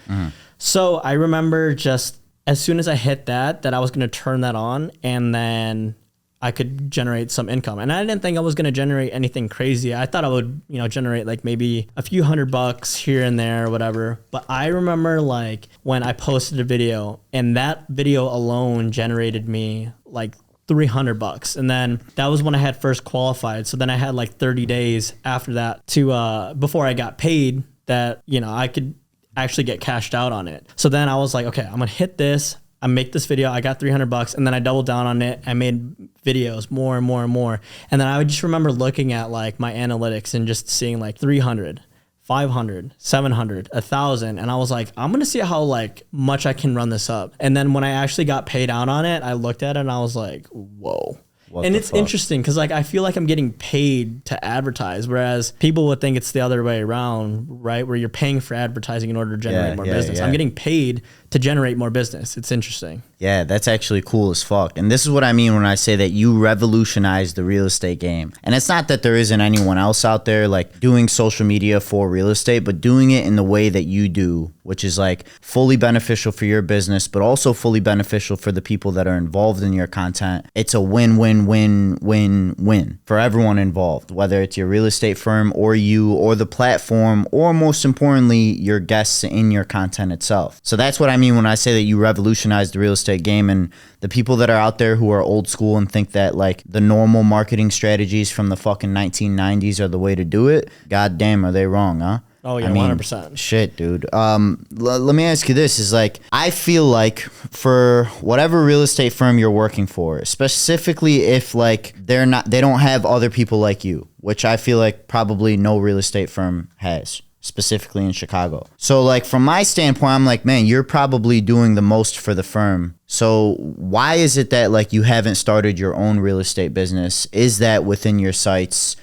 So I remember just as soon as I hit that I was going to turn that on and then I could generate some income. And I didn't think I was going to generate anything crazy. I thought I would, generate like maybe a few $100 here and there or whatever. But I remember like when I posted a video and that video alone generated me like $300. And then that was when I had first qualified. So then I had like 30 days after that to, before I got paid that, I could actually get cashed out on it. So then I was like, okay, I'm going to hit this. I make this video, I got $300, and then I doubled down on it. I made videos more and more and more. And then I would just remember looking at like my analytics and just seeing like 300, 500, 700, 1,000. And I was like, I'm going to see how like much I can run this up. And then when I actually got paid out on it, I looked at it and I was like, whoa. And it's interesting because like I feel like I'm getting paid to advertise, whereas people would think it's the other way around, right? Where you're paying for advertising in order to generate more business. I'm getting paid to generate more business. It's interesting. Yeah, that's actually cool as fuck. And this is what I mean when I say that you revolutionized the real estate game. And it's not that there isn't anyone else out there like doing social media for real estate, but doing it in the way that you do, which is like fully beneficial for your business, but also fully beneficial for the people that are involved in your content. It's a win-win-win-win-win for everyone involved, whether it's your real estate firm or you or the platform, or most importantly, your guests in your content itself. So that's what I mean when I say that you revolutionized the real estate game. And the people that are out there who are old school and think that like the normal marketing strategies from the fucking 1990s are the way to do it, god damn, are they wrong, huh? Oh yeah, 100%. Shit, dude. Let me ask you this: is like I feel like for whatever real estate firm you're working for, specifically if like they don't have other people like you, which I feel like probably no real estate firm has, specifically in Chicago. So like from my standpoint, I'm like, man, you're probably doing the most for the firm. So why is it that like you haven't started your own real estate business? Is that within your sights?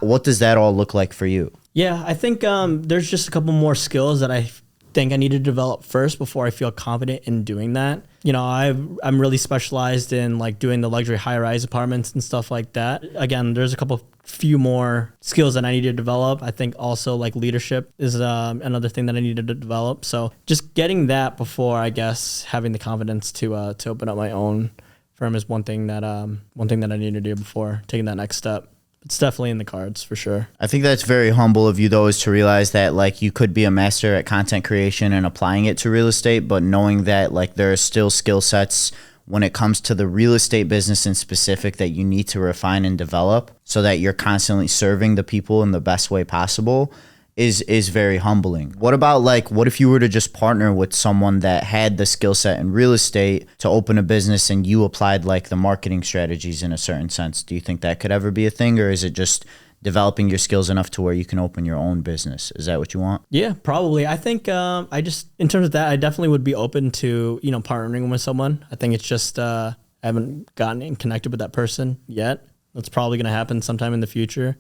What does that all look like for you? Yeah, I think there's just a couple more skills that I think I need to develop first before I feel confident in doing that. I'm really specialized in like doing the luxury high-rise apartments and stuff like that. Again, there's a few more skills that I need to develop. I think also like leadership is another thing that I needed to develop. So just getting that before, I guess, having the confidence to open up my own firm is one thing that I need to do before taking that next step. It's definitely in the cards for sure. I think that's very humble of you though, is to realize that like you could be a master at content creation and applying it to real estate, but knowing that like there are still skill sets when it comes to the real estate business in specific that you need to refine and develop so that you're constantly serving the people in the best way possible. is very humbling. What about like, what if you were to just partner with someone that had the skill set in real estate to open a business and you applied like the marketing strategies in a certain sense? Do you think that could ever be a thing, or is it just developing your skills enough to where you can open your own business? Is that what you want? Yeah, probably. I think in terms of that, I definitely would be open to, partnering with someone. I think it's just, I haven't gotten connected with that person yet. That's probably going to happen sometime in the future.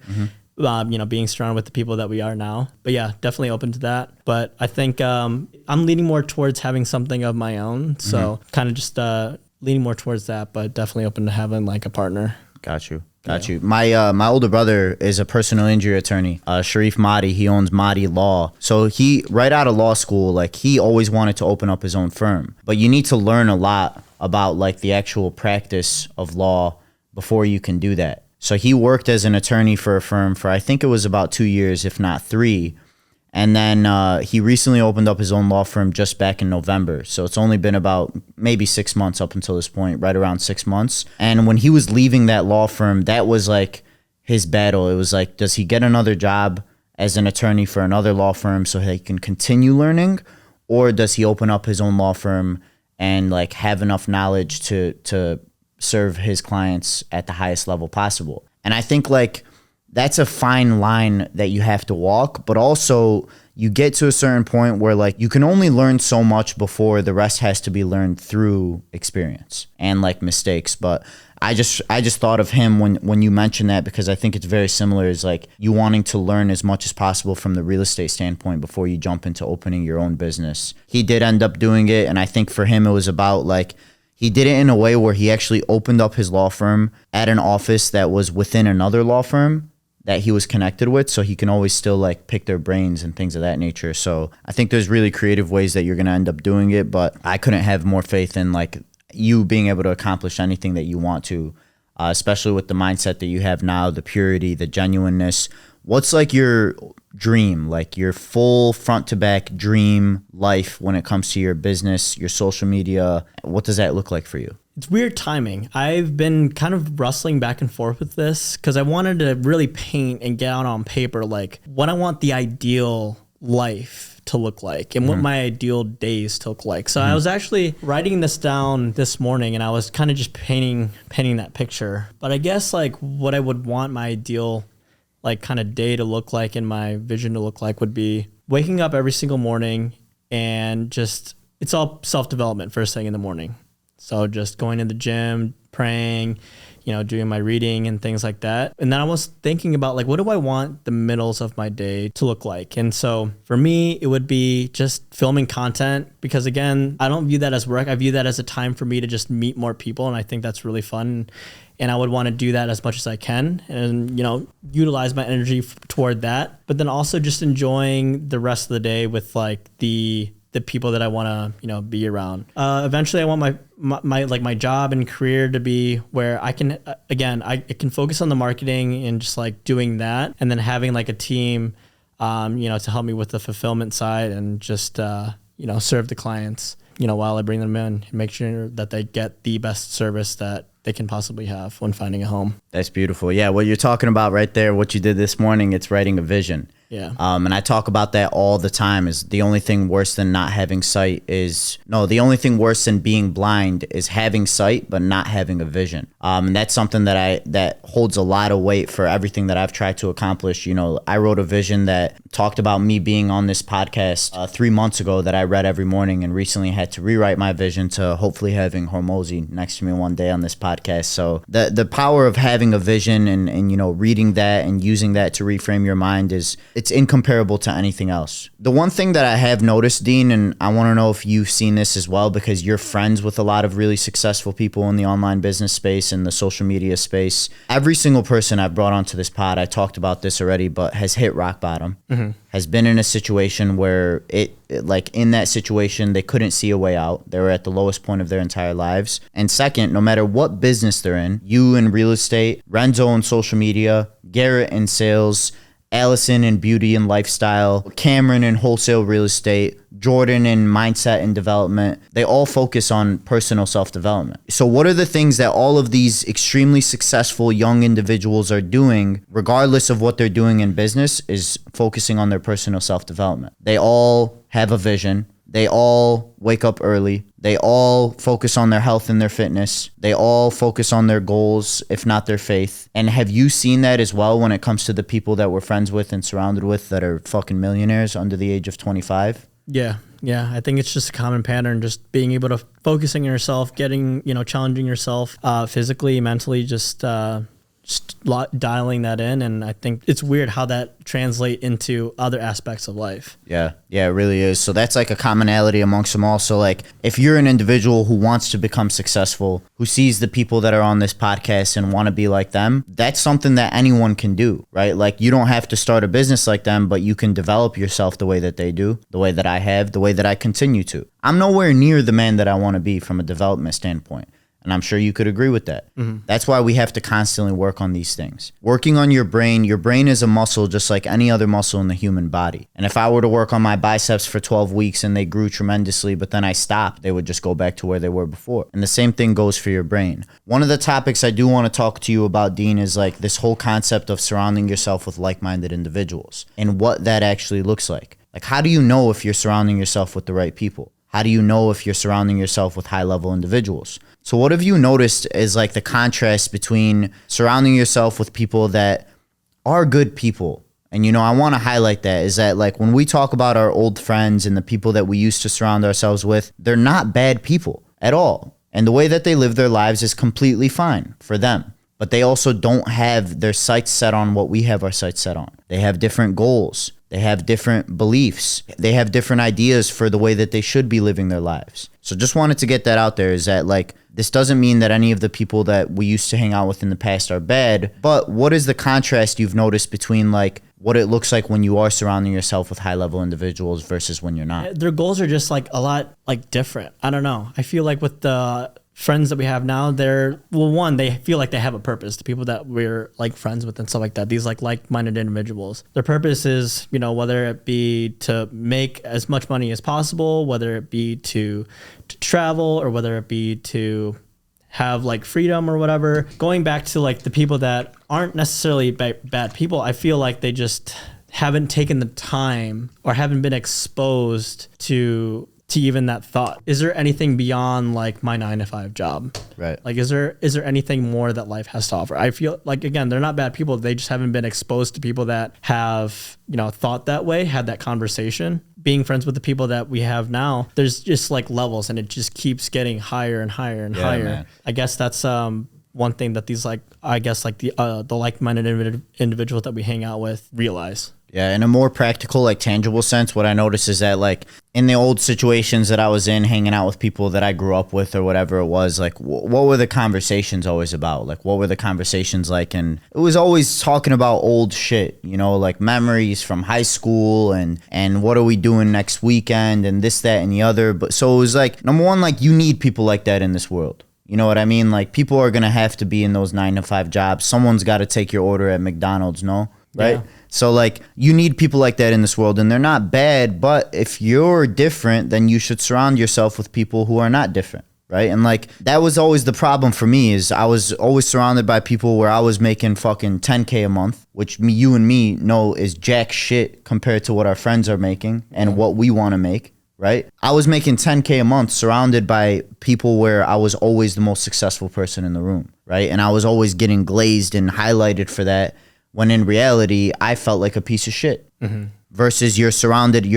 Being surrounded with the people that we are now. But yeah, definitely open to that. But I think I'm leaning more towards having something of my own. So kind of just leaning more towards that, but definitely open to having like a partner. Got you. My older brother is a personal injury attorney, Sharif Mahdi. He owns Mahdi Law. So he, right out of law school, like he always wanted to open up his own firm. But you need to learn a lot about like the actual practice of law before you can do that. So he worked as an attorney for a firm for, I think it was about 2 years, if not 3. And then he recently opened up his own law firm just back in November. So it's only been about maybe 6 months up until this point, right around 6 months. And when he was leaving that law firm, that was like his battle. It was like, does he get another job as an attorney for another law firm so he can continue learning? Or does he open up his own law firm and like have enough knowledge to serve his clients at the highest level possible? And I think like that's a fine line that you have to walk, but also you get to a certain point where like you can only learn so much before the rest has to be learned through experience and like mistakes. But I just thought of him when you mentioned that, because I think it's very similar. Is like you wanting to learn as much as possible from the real estate standpoint before you jump into opening your own business. He did end up doing it, and I think for him it was about like, he did it in a way where he actually opened up his law firm at an office that was within another law firm that he was connected with, so he can always still like pick their brains and things of that nature. So I think there's really creative ways that you're going to end up doing it, but I couldn't have more faith in like you being able to accomplish anything that you want to, especially with the mindset that you have now, the purity, the genuineness. What's like your dream, like your full front to back dream life when it comes to your business, your social media? What does that look like for you? It's weird timing. I've been kind of wrestling back and forth with this because I wanted to really paint and get out on paper like what I want the ideal life to look like and what my ideal days to look like. So I was actually writing this down this morning, and I was kind of just painting that picture. But I guess like what I would want my ideal like kind of day to look like and my vision to look like would be waking up every single morning and just, it's all self-development first thing in the morning. So just going to the gym, praying, doing my reading and things like that. And then I was thinking about like, what do I want the middles of my day to look like? And so for me, it would be just filming content, because again, I don't view that as work. I view that as a time for me to just meet more people. And I think that's really fun. And I would want to do that as much as I can and, utilize my energy toward that. But then also just enjoying the rest of the day with like the people that I want to, be around. Eventually I want my job and career to be where I can, I can focus on the marketing and just like doing that. And then having like a team, to help me with the fulfillment side and just, serve the clients, while I bring them in and make sure that they get the best service that they can possibly have when finding a home. That's beautiful. Yeah, what you're talking about right there, what you did this morning, it's writing a vision. Yeah. And I talk about that all the time. Is the only thing worse than not having sight is, no, the only thing worse than being blind is having sight but not having a vision. And that's something that holds a lot of weight for everything that I've tried to accomplish. I wrote a vision that talked about me being on this podcast 3 months ago that I read every morning, and recently had to rewrite my vision to hopefully having Hormozy next to me one day on this podcast. So the power of having a vision and reading that and using that to reframe your mind it's incomparable to anything else. The one thing that I have noticed, Dean, and I want to know if you've seen this as well, because you're friends with a lot of really successful people in the online business space and the social media space. Every single person I've brought onto this pod, I talked about this already, but has hit rock bottom, has been in a situation where in that situation, they couldn't see a way out. They were at the lowest point of their entire lives. And second, no matter what business they're in, you in real estate, Renzo in social media, Garrett in sales, Allison in beauty and lifestyle, Cameron in wholesale real estate, Jordan in mindset and development. They all focus on personal self-development. So what are the things that all of these extremely successful young individuals are doing, regardless of what they're doing in business, is focusing on their personal self-development. They all have a vision. They all wake up early. They all focus on their health and their fitness. They all focus on their goals, if not their faith. And have you seen that as well when it comes to the people that we're friends with and surrounded with that are fucking millionaires under the age of 25? Yeah. I think it's just a common pattern, just being able to focusing on yourself, getting, challenging yourself physically, mentally, just dialing that in. And I think it's weird how that translates into other aspects of life. Yeah, it really is. So that's like a commonality amongst them all. So like if you're an individual who wants to become successful, who sees the people that are on this podcast and want to be like them, that's something that anyone can do, right? Like you don't have to start a business like them, but you can develop yourself the way that they do, the way that I have, the way that I continue to. I'm nowhere near the man that I want to be from a development standpoint. And I'm sure you could agree with that. Mm-hmm. That's why we have to constantly work on these things. Working on your brain is a muscle just like any other muscle in the human body. And if I were to work on my biceps for 12 weeks and they grew tremendously, but then I stopped, they would just go back to where they were before. And the same thing goes for your brain. One of the topics I do want to talk to you about, Dean, is like this whole concept of surrounding yourself with like-minded individuals and what that actually looks like. Like, how do you know if you're surrounding yourself with the right people? How do you know if you're surrounding yourself with high-level individuals? So what have you noticed is like the contrast between surrounding yourself with people that are good people? And, I want to highlight that is that like when we talk about our old friends and the people that we used to surround ourselves with, they're not bad people at all. And the way that they live their lives is completely fine for them. But they also don't have their sights set on what we have our sights set on. They have different goals. They have different beliefs. They have different ideas for the way that they should be living their lives. So just wanted to get that out there is that like, this doesn't mean that any of the people that we used to hang out with in the past are bad, but what is the contrast you've noticed between like what it looks like when you are surrounding yourself with high-level individuals versus when you're not? Their goals are just like a lot like different. I don't know. I feel like with the friends that we have now, they feel like they have a purpose. The people that we're like friends with and stuff like that, these like-minded individuals, their purpose is, whether it be to make as much money as possible, whether it be to travel, or whether it be to have like freedom or whatever. Going back to like the people that aren't necessarily bad people, I feel like they just haven't taken the time or haven't been exposed to even that thought. Is there anything beyond like my 9-to-5 job? Right. Like, is there anything more that life has to offer? I feel like, again, they're not bad people. They just haven't been exposed to people that have, thought that way, had that conversation. Being friends with the people that we have now, there's just like levels and it just keeps getting higher and higher and higher. Man. I guess that's one thing that these the like-minded individuals that we hang out with realize. Yeah, in a more practical, like tangible sense, what I noticed is that like in the old situations that I was in, hanging out with people that I grew up with or whatever it was, like what were the conversations always about? Like what were the conversations like? And it was always talking about old shit, like memories from high school and what are we doing next weekend and this, that, and the other. But so it was like, number one, like you need people like that in this world. You know what I mean? Like people are going to have to be in those 9-to-5 jobs. Someone's got to take your order at McDonald's, no? Right? Yeah. So like you need people like that in this world and they're not bad, but if you're different, then you should surround yourself with people who are not different. Right. And like that was always the problem for me is I was always surrounded by people where I was making fucking 10K a month, which you and me know is jack shit compared to what our friends are making and what we want to make. Right. I was making 10K a month surrounded by people where I was always the most successful person in the room. Right. And I was always getting glazed and highlighted for that. When in reality, I felt like a piece of shit. Mm-hmm. Versus you're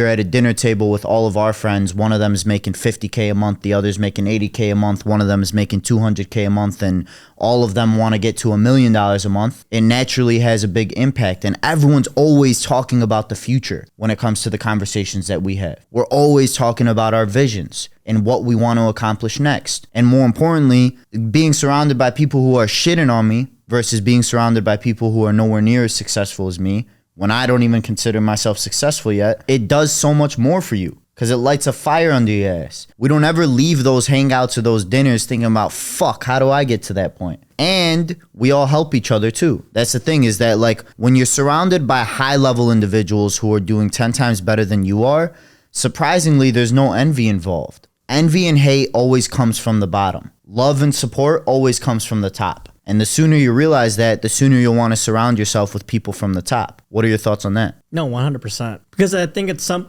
at a dinner table with all of our friends. One of them is making 50K a month. The other's making 80K a month. One of them is making 200K a month. And all of them want to get to $1 million a month. It naturally has a big impact. And everyone's always talking about the future when it comes to the conversations that we have. We're always talking about our visions and what we want to accomplish next. And more importantly, being surrounded by people who are shitting on me versus being surrounded by people who are nowhere near as successful as me, when I don't even consider myself successful yet, it does so much more for you because it lights a fire under your ass. We don't ever leave those hangouts or those dinners thinking about, fuck, how do I get to that point? And we all help each other too. That's the thing, is that like when you're surrounded by high level individuals who are doing 10 times better than you are, surprisingly, there's no envy involved. Envy and hate always comes from the bottom. Love and support always comes from the top. And the sooner you realize that, the sooner you'll want to surround yourself with people from the top. What are your thoughts on that? No, 100%. Because I think at some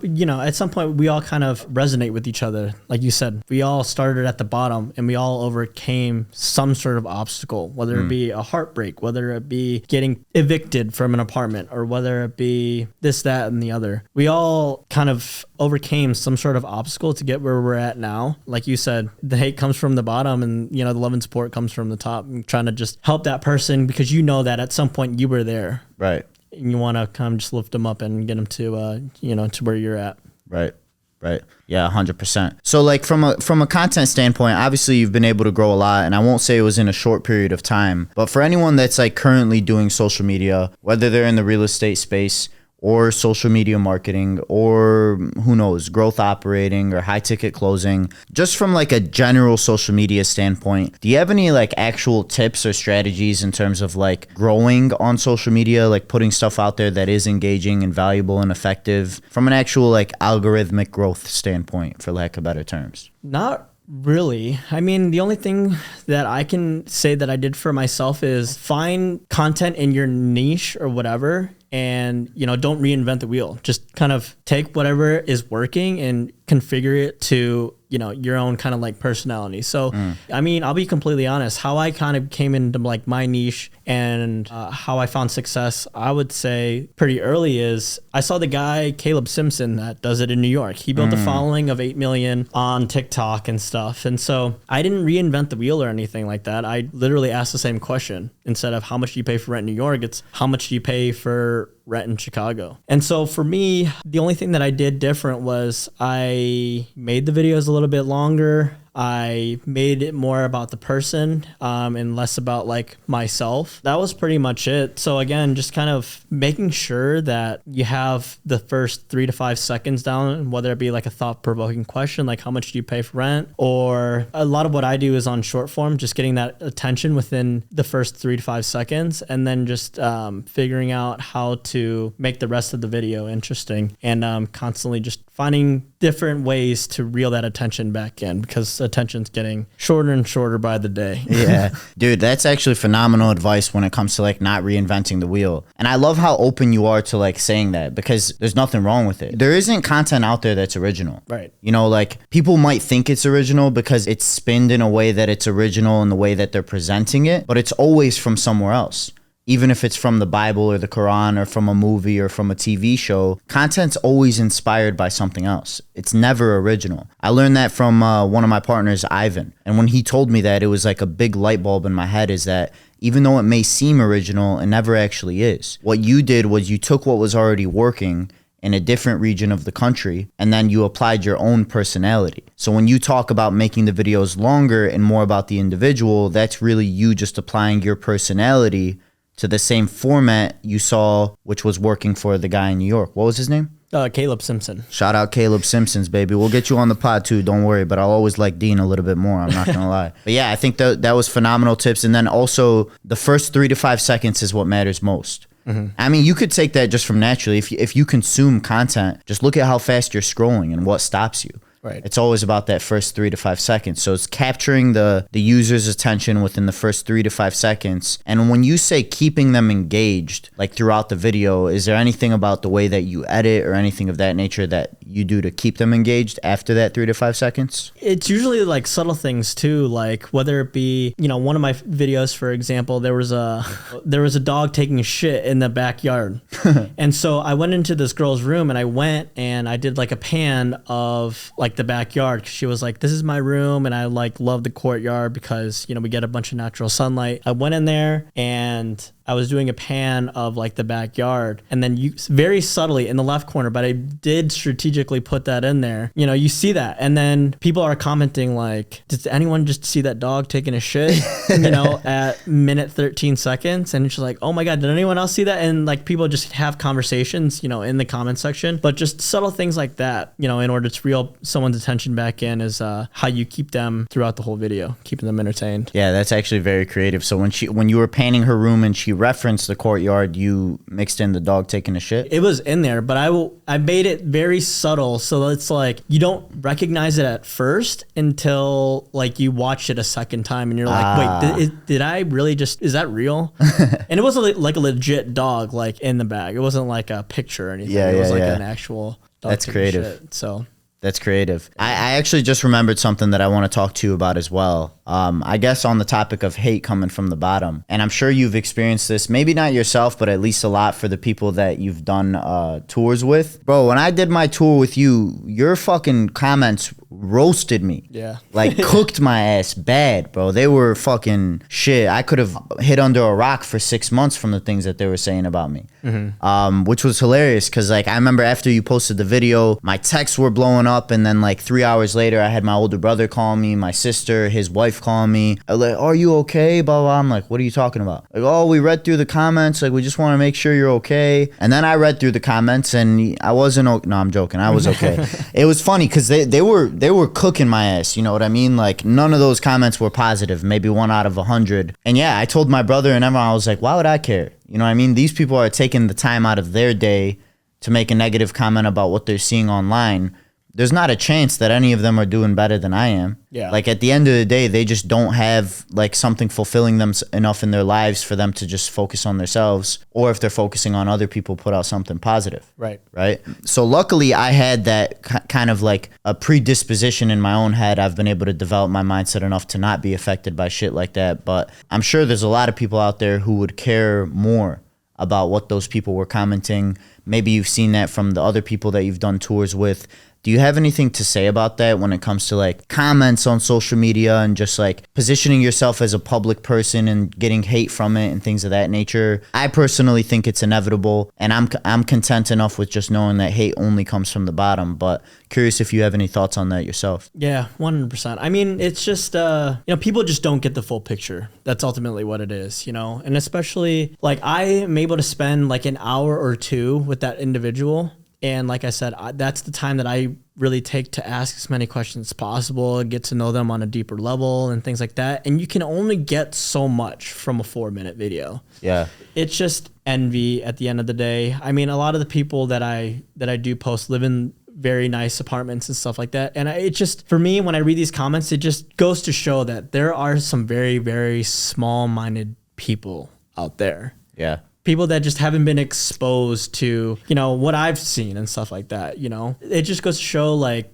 point we all kind of resonate with each other. Like you said, we all started at the bottom and we all overcame some sort of obstacle, whether it be a heartbreak, whether it be getting evicted from an apartment, or whether it be this, that, and the other. We all kind of overcame some sort of obstacle to get where we're at now. Like you said, the hate comes from the bottom, and the love and support comes from the top. And trying to just help that person because you know that at some point you were there. Right. And you want to kind of just lift them up and get them to, to where you're at. Right. Right. Yeah, 100%. So like from a content standpoint, obviously you've been able to grow a lot, and I won't say it was in a short period of time, but for anyone that's like currently doing social media, whether they're in the real estate space or social media marketing, or who knows, growth operating or high ticket closing, just from like a general social media standpoint, do you have any like actual tips or strategies in terms of like growing on social media, like putting stuff out there that is engaging and valuable and effective from an actual like algorithmic growth standpoint, for lack of better terms? Not really. I mean, the only thing that I can say that I did for myself is find content in your niche or whatever, and don't reinvent the wheel. Just kind of take whatever is working and configure it to your own kind of like personality. So I mean, I'll be completely honest, how I kind of came into like my niche and how I found success, I would say pretty early, is I saw the guy Caleb Simpson that does it in New York. He built a following of 8 million on TikTok and stuff, and so I didn't reinvent the wheel or anything like that. I literally asked the same question. Instead of how much do you pay for rent in New York, it's how much do you pay for rent in Chicago. And so for me, the only thing that I did different was I made the videos a little bit longer. I made it more about the person and less about like myself. That was pretty much it. So again, just kind of making sure that you have the first 3 to 5 seconds down, whether it be like a thought-provoking question, like how much do you pay for rent? Or a lot of what I do is on short form, just getting that attention within the first 3 to 5 seconds, and then just figuring out how to make the rest of the video interesting, and constantly just finding different ways to reel that attention back in, because attention's getting shorter and shorter by the day. Yeah, dude, that's actually phenomenal advice when it comes to like not reinventing the wheel. And I love how open you are to like saying that, because there's nothing wrong with it. There isn't content out there that's original. Right. Like people might think it's original because it's spinned in a way that it's original in the way that they're presenting it, but it's always from somewhere else. Even if it's from the Bible or the Quran or from a movie or from a TV show, content's always inspired by something else. It's never original. I learned that from one of my partners, Ivan. And when he told me that, it was like a big light bulb in my head, is that even though it may seem original, it never actually is. What you did was you took what was already working in a different region of the country, and then you applied your own personality. So when you talk about making the videos longer and more about the individual, that's really you just applying your personality to the same format you saw, which was working for the guy in New York. What was his name? Caleb Simpson. Shout out Caleb Simpsons, baby. We'll get you on the pod too, don't worry. But I'll always like Dean a little bit more, I'm not gonna lie. But yeah, I think that was phenomenal tips. And then also the first 3 to 5 seconds is what matters most. I mean, you could take that just from naturally. If you consume content, just look at how fast you're scrolling and what stops you. Right. It's always about that first 3 to 5 seconds. So it's capturing the user's attention within the first 3 to 5 seconds. And when you say keeping them engaged, like throughout the video, is there anything about the way that you edit or anything of that nature that you do to keep them engaged after that 3 to 5 seconds? It's usually like subtle things too, like whether it be, one of my videos, for example, there was a dog taking a shit in the backyard. And so I went into this girl's room and I did like a pan of like the backyard, because she was like, this is my room and I like love the courtyard because we get a bunch of natural sunlight. I went in there and I was doing a pan of like the backyard, and then you very subtly in the left corner, but I did strategically put that in there. You know, you see that, and then people are commenting like, did anyone just see that dog taking a shit, you know, at minute 13 seconds? And it's just like, oh my God, did anyone else see that? And like people just have conversations, you know, in the comment section, but just subtle things like that, you know, in order to reel someone's attention back in is how you keep them throughout the whole video, keeping them entertained. Yeah, that's actually very creative. So when you were painting her room and she referenced the courtyard, you mixed in the dog taking a shit? It was in there, but I made it very subtle, so it's like you don't recognize it at first until like you watch it a second time and you're like, wait, did I really just, is that real? And it wasn't like a legit dog like in the bag. It wasn't like a picture or anything. It was like an actual dog. That's creative. Shit, so that's creative. I actually just remembered something that I want to talk to you about as well. I guess on the topic of hate coming from the bottom, and I'm sure you've experienced this, maybe not yourself, but at least a lot for the people that you've done tours with. Bro, when I did my tour with you, your fucking comments roasted me. Yeah. Like cooked my ass bad, bro. They were fucking shit. I could have hid under a rock for 6 months from the things that they were saying about me. Which was hilarious because like I remember after you posted the video, my texts were blowing up, and then like 3 hours later I had my older brother call me, my sister, his wife calling me. Like, are you okay? Blah, blah. I'm like, what are you talking about? Like, oh, we read through the comments. Like, we just want to make sure you're okay. And then I read through the comments and I wasn't okay. No, I'm joking. I was okay. It was funny because they were cooking my ass. You know what I mean? Like, none of those comments were positive. Maybe 1 out of 100. And yeah, I told my brother and everyone, I was like, why would I care? You know what I mean? These people are taking the time out of their day to make a negative comment about what they're seeing online. There's not a chance that any of them are doing better than I am. Yeah. Like at the end of the day, they just don't have like something fulfilling them enough in their lives for them to just focus on themselves. Or if they're focusing on other people, put out something positive. Right. Right. So luckily I had that kind of like a predisposition in my own head. I've been able to develop my mindset enough to not be affected by shit like that. But I'm sure there's a lot of people out there who would care more about what those people were commenting. Maybe you've seen that from the other people that you've done tours with. Do you have anything to say about that when it comes to like comments on social media and just like positioning yourself as a public person and getting hate from it and things of that nature? I personally think it's inevitable, and I'm content enough with just knowing that hate only comes from the bottom, but curious if you have any thoughts on that yourself. Yeah, 100%. I mean, it's just, you know, people just don't get the full picture. That's ultimately what it is, you know? And especially like I am able to spend like an hour or two with that individual. And like I said, that's the time that I really take to ask as many questions as possible, get to know them on a deeper level and things like that. And you can only get so much from a 4-minute video. Yeah. It's just envy at the end of the day. I mean, a lot of the people that I do post live in very nice apartments and stuff like that. And it just, for me, when I read these comments, it just goes to show that there are some very, very small-minded people out there. Yeah. People that just haven't been exposed to, you know, what I've seen and stuff like that, you know. It just goes to show, like,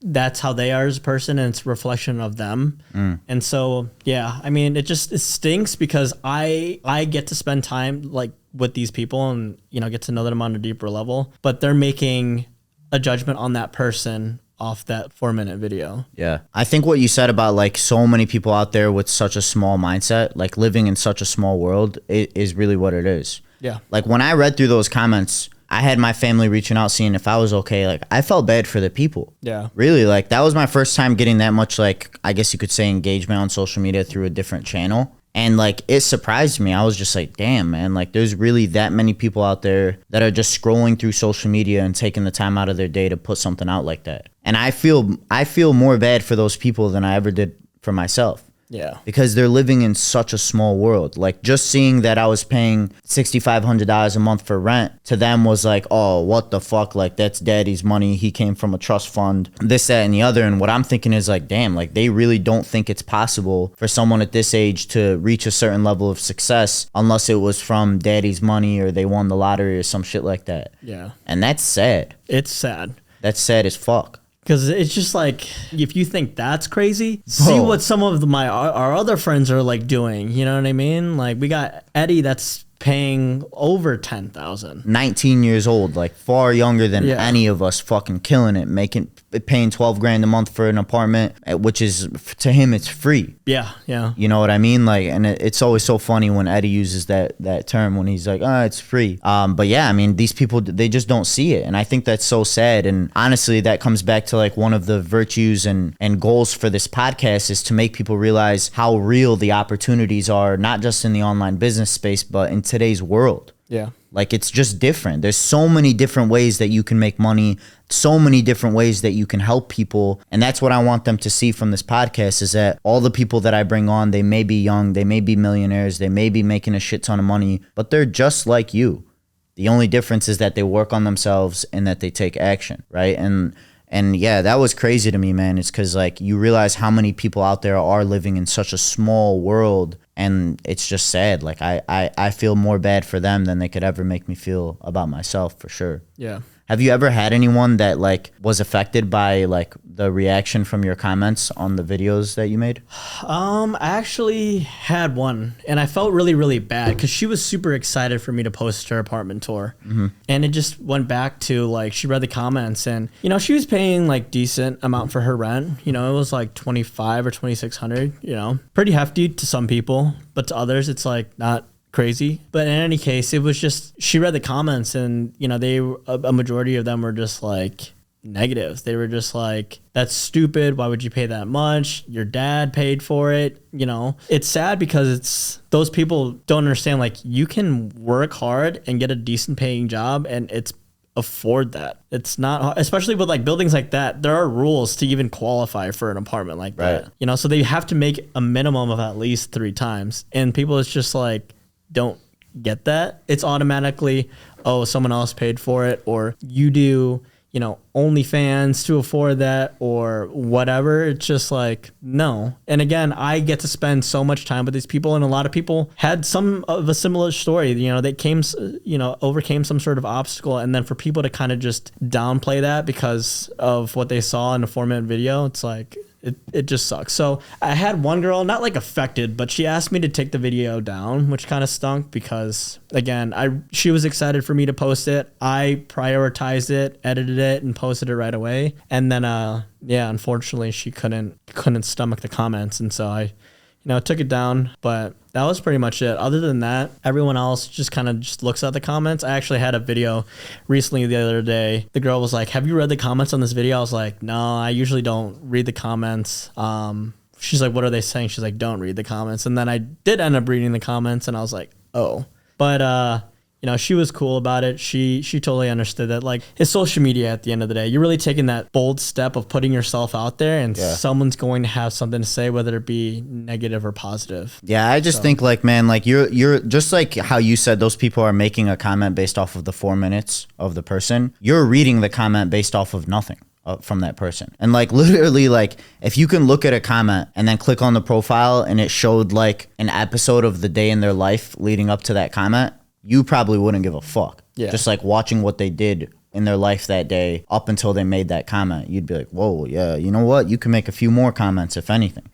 that's how they are as a person, and it's a reflection of them. And so, yeah, I mean, it stinks because I get to spend time, like, with these people and, you know, get to know them on a deeper level. But they're making a judgment on that person off that 4-minute video. Yeah. I think what you said about like so many people out there with such a small mindset, like living in such a small world, is really what it is. Yeah. Like when I read through those comments, I had my family reaching out, seeing if I was okay. Like I felt bad for the people. Yeah. Really, like that was my first time getting that much, like, I guess you could say, engagement on social media through a different channel. And like it surprised me. I was just like, damn, man, like there's really that many people out there that are just scrolling through social media and taking the time out of their day to put something out like that. And I feel more bad for those people than I ever did for myself. Yeah. Because they're living in such a small world. Like just seeing that I was paying $6,500 a month for rent to them was like, oh, what the fuck? Like that's daddy's money. He came from a trust fund, this, that, and the other. And what I'm thinking is like, damn, like they really don't think it's possible for someone at this age to reach a certain level of success unless it was from daddy's money or they won the lottery or some shit like that. Yeah. And that's sad. It's sad. That's sad as fuck. Because it's just like, if you think that's crazy, see what some of our other friends are like doing. You know what I mean? Like we got Eddie that's paying over 10,000. 19 years old, like far younger than any of us, fucking killing it, paying 12 grand a month for an apartment, which is, to him, it's free. Yeah. You know what I mean? Like, and it's always so funny when Eddie uses that term when he's like, oh, it's free. But yeah, I mean, these people, they just don't see it. And I think that's so sad. And honestly, that comes back to like one of the virtues and goals for this podcast is to make people realize how real the opportunities are, not just in the online business space, but in today's world. Yeah. Like, it's just different. There's so many different ways that you can make money, so many different ways that you can help people. And that's what I want them to see from this podcast, is that all the people that I bring on, they may be young, they may be millionaires, they may be making a shit ton of money, but they're just like you. The only difference is that they work on themselves and that they take action, right? And yeah, that was crazy to me, man. It's because like you realize how many people out there are living in such a small world, and it's just sad. Like I feel more bad for them than they could ever make me feel about myself, for sure. Yeah. Have you ever had anyone that like was affected by like the reaction from your comments on the videos that you made? I actually had one, and I felt really, really bad because she was super excited for me to post her apartment tour. And it just went back to like, she read the comments and, you know, she was paying like decent amount for her rent. You know, it was like 2,500 or 2,600, you know, pretty hefty to some people, but to others, it's like not crazy. But in any case, it was just, she read the comments and, you know, a majority of them were just like negative. They were just like, that's stupid. Why would you pay that much? Your dad paid for it. You know, it's sad because those people don't understand, like, you can work hard and get a decent paying job and afford that. It's not, especially with like buildings like that, there are rules to even qualify for an apartment like that. You know, so they have to make a minimum of at least 3 times. And people, it's just like, don't get that. It's automatically, oh, someone else paid for it, or you do, you know, OnlyFans to afford that, or whatever. It's just like, no. And again, I get to spend so much time with these people, and a lot of people had some of a similar story. You know, they overcame some sort of obstacle, and then for people to kind of just downplay that because of what they saw in a 4-minute video, it's like, it just sucks. So I had one girl, not like affected, but she asked me to take the video down, which kind of stunk because, again, she was excited for me to post it. I prioritized it, edited it, and posted it right away. And then, unfortunately, she couldn't stomach the comments, and so I took it down. But that was pretty much it. Other than that, everyone else just kind of just looks at the comments. I actually had a video recently the other day. The girl was like, have you read the comments on this video? I was like, no, I usually don't read the comments. She's like, what are they saying? She's like, don't read the comments. And then I did end up reading the comments, and I was like, oh. But you know, she was cool about it. She totally understood that, like, it's social media at the end of the day. You're really taking that bold step of putting yourself out there, and someone's going to have something to say, whether it be negative or positive. Yeah, I just think, like, man, like, you're just like how you said those people are making a comment based off of the 4 minutes of the person. You're reading the comment based off of nothing from that person. And like, literally, like, if you can look at a comment and then click on the profile and it showed like an episode of the day in their life leading up to that comment, you probably wouldn't give a fuck. Yeah. Just like watching what they did in their life that day up until they made that comment, you'd be like, whoa, yeah, you know what? You can make a few more comments, if anything.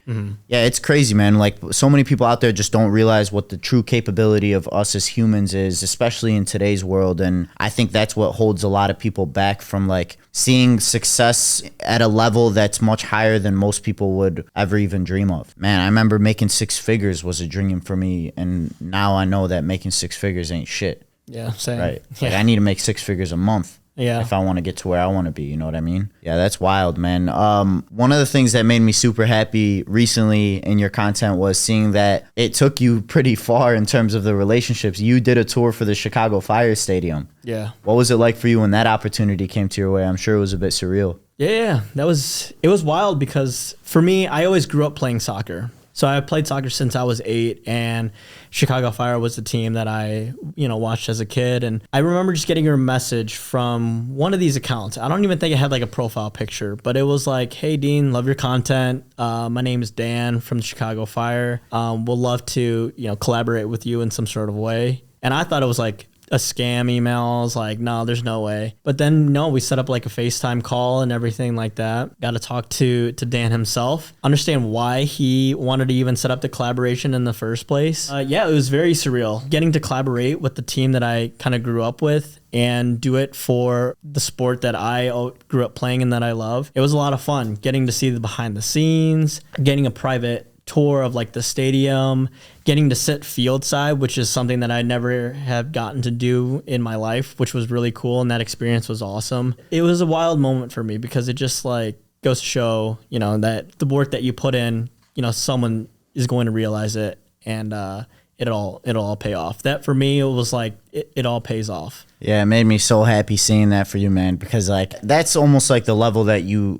Yeah, it's crazy, man. Like, so many people out there just don't realize what the true capability of us as humans is, especially in today's world. And I think that's what holds a lot of people back from like seeing success at a level that's much higher than most people would ever even dream of. Man, I remember making 6 figures was a dream for me, and now I know that making 6 figures ain't shit. Yeah, same. Right. Like, I need to make 6 figures a month. Yeah. If I want to get to where I want to be, you know what I mean? Yeah, that's wild, man. One of the things that made me super happy recently in your content was seeing that it took you pretty far in terms of the relationships. You did a tour for the Chicago Fire Stadium. Yeah. What was it like for you when that opportunity came to your way? I'm sure it was a bit surreal. Yeah, it was wild because for me, I always grew up playing soccer. So I played soccer since I was 8, and Chicago Fire was the team that I, watched as a kid. And I remember just getting a message from one of these accounts. I don't even think it had like a profile picture, but it was like, hey, Dean, love your content. My name is Dan from the Chicago Fire. We'll love to, collaborate with you in some sort of way. And I thought it was like a scam email. I was like, no, there's no way. But then no, we set up like a FaceTime call and everything like that. Got to talk to Dan himself, understand why he wanted to even set up the collaboration in the first place. Yeah, it was very surreal getting to collaborate with the team that I kind of grew up with and do it for the sport that I grew up playing and that I love. It was a lot of fun getting to see the behind the scenes, getting a private tour of like the stadium, getting to sit field side, which is something that I never have gotten to do in my life, which was really cool. And that experience was awesome. It was a wild moment for me because it just like goes to show, you know, that the work that you put in, you know, someone is going to realize it, and it'll all pay off. That for me, it was like it all pays off. Yeah, it made me so happy seeing that for you, man, because like that's almost like the level that you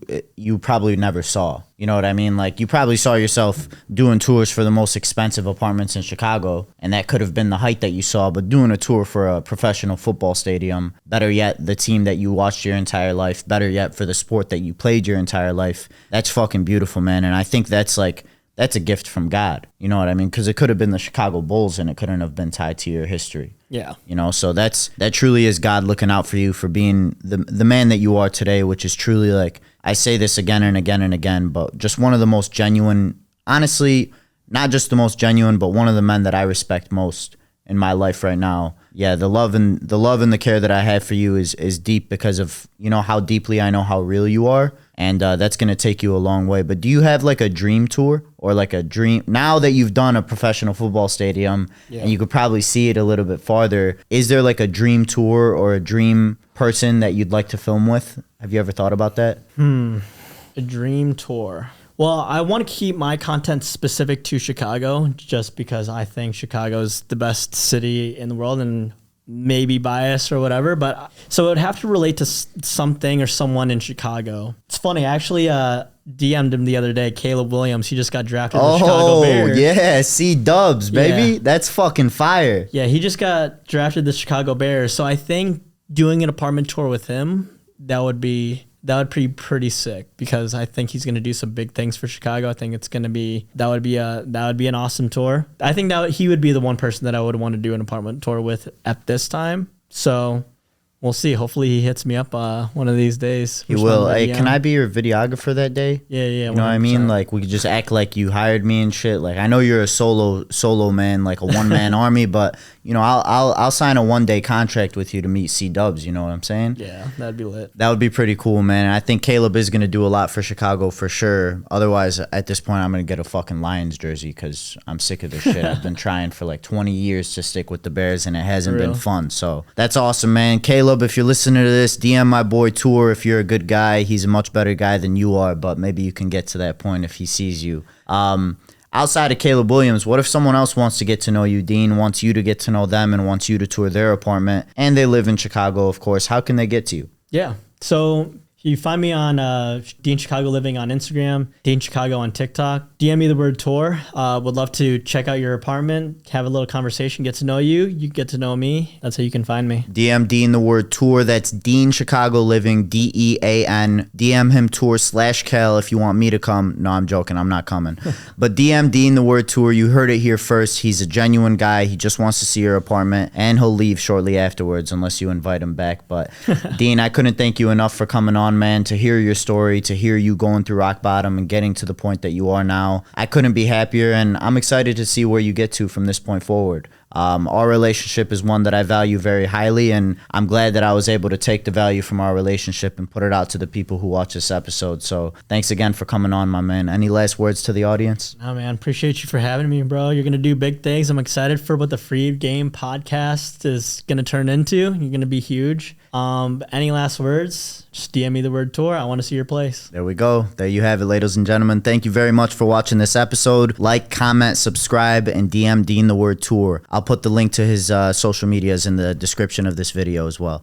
probably never saw. You know what I mean? Like you probably saw yourself doing tours for the most expensive apartments in Chicago, and that could have been the height that you saw, but doing a tour for a professional football stadium, better yet, the team that you watched your entire life, better yet, for the sport that you played your entire life, that's fucking beautiful, man. And I think that's a gift from God. You know what I mean? Because it could have been the Chicago Bulls and it couldn't have been tied to your history. Yeah. You know, so that truly is God looking out for you for being the man that you are today, which is truly, like, I say this again and again and again, but just one of the most genuine, honestly, not just the most genuine, but one of the men that I respect most in my life right now. Yeah, the love and the care that I have for you is deep because of, you know, how deeply I know how real you are. And that's going to take you a long way. But do you have like a dream tour or like a dream, now that you've done a professional football stadium and you could probably see it a little bit farther, is there like a dream tour or a dream person that you'd like to film with? Have you ever thought about that? A dream tour. Well, I want to keep my content specific to Chicago just because I think Chicago is the best city in the world, and maybe biased or whatever, but so it would have to relate to something or someone in Chicago. It's funny, I actually DM'd him the other day, Caleb Williams. He just got drafted to the Chicago Bears. Oh, yeah, C-dubs, baby. Yeah. That's fucking fire. Yeah, he just got drafted to the Chicago Bears. So I think doing an apartment tour with him, that would be pretty sick because I think he's going to do some big things for Chicago. I think that would be an awesome tour. I think that he would be the one person that I would want to do an apartment tour with at this time. So we'll see. Hopefully he hits me up one of these days. He will. Hey, can I be your videographer that day? Yeah. You know what I mean? Like we could just act like you hired me and shit. Like I know you're a solo man, like a one-man army, but you know, I'll sign a 1-day contract with you to meet C-dubs, you know what I'm saying? Yeah, that'd be lit. That would be pretty cool, man. And I think Caleb is going to do a lot for Chicago for sure. Otherwise, at this point, I'm going to get a fucking Lions jersey because I'm sick of this shit. I've been trying for like 20 years to stick with the Bears, and it hasn't been fun. So that's awesome, man. Caleb, if you're listening to this, DM my boy Tour if you're a good guy. He's a much better guy than you are, but maybe you can get to that point if he sees you. Outside of Caleb Williams, what if someone else wants to get to know you, Dean, wants you to get to know them, and wants you to tour their apartment, and they live in Chicago, of course? How can they get to you? Yeah. So you find me on Dean Chicago Living on Instagram, Dean Chicago on TikTok. DM me the word tour. Would love to check out your apartment, have a little conversation, get to know you. You get to know me. That's how you can find me. DM Dean the word tour. That's Dean Chicago Living, DEAN. DM him tour/Cal if you want me to come. No, I'm joking. I'm not coming. But DM Dean the word tour. You heard it here first. He's a genuine guy. He just wants to see your apartment, and he'll leave shortly afterwards unless you invite him back. But Dean, I couldn't thank you enough for coming on, man, to hear your story, to hear you going through rock bottom and getting to the point that you are now. I couldn't be happier, and I'm excited to see where you get to from this point forward. Our relationship is one that I value very highly, and I'm glad that I was able to take the value from our relationship and put it out to the people who watch this episode. So thanks again for coming on, my man. Any last words to the audience? Oh, man, appreciate you for having me, bro. You're going to do big things. I'm excited for what the Free Game podcast is going to turn into. You're going to be huge. Any last words? Just DM me the word tour. I want to see your place. There we go. There you have it, ladies and gentlemen. Thank you very much for watching this episode. Like, comment, subscribe, and DM Dean the word tour. I'll put the link to his social medias in the description of this video as well.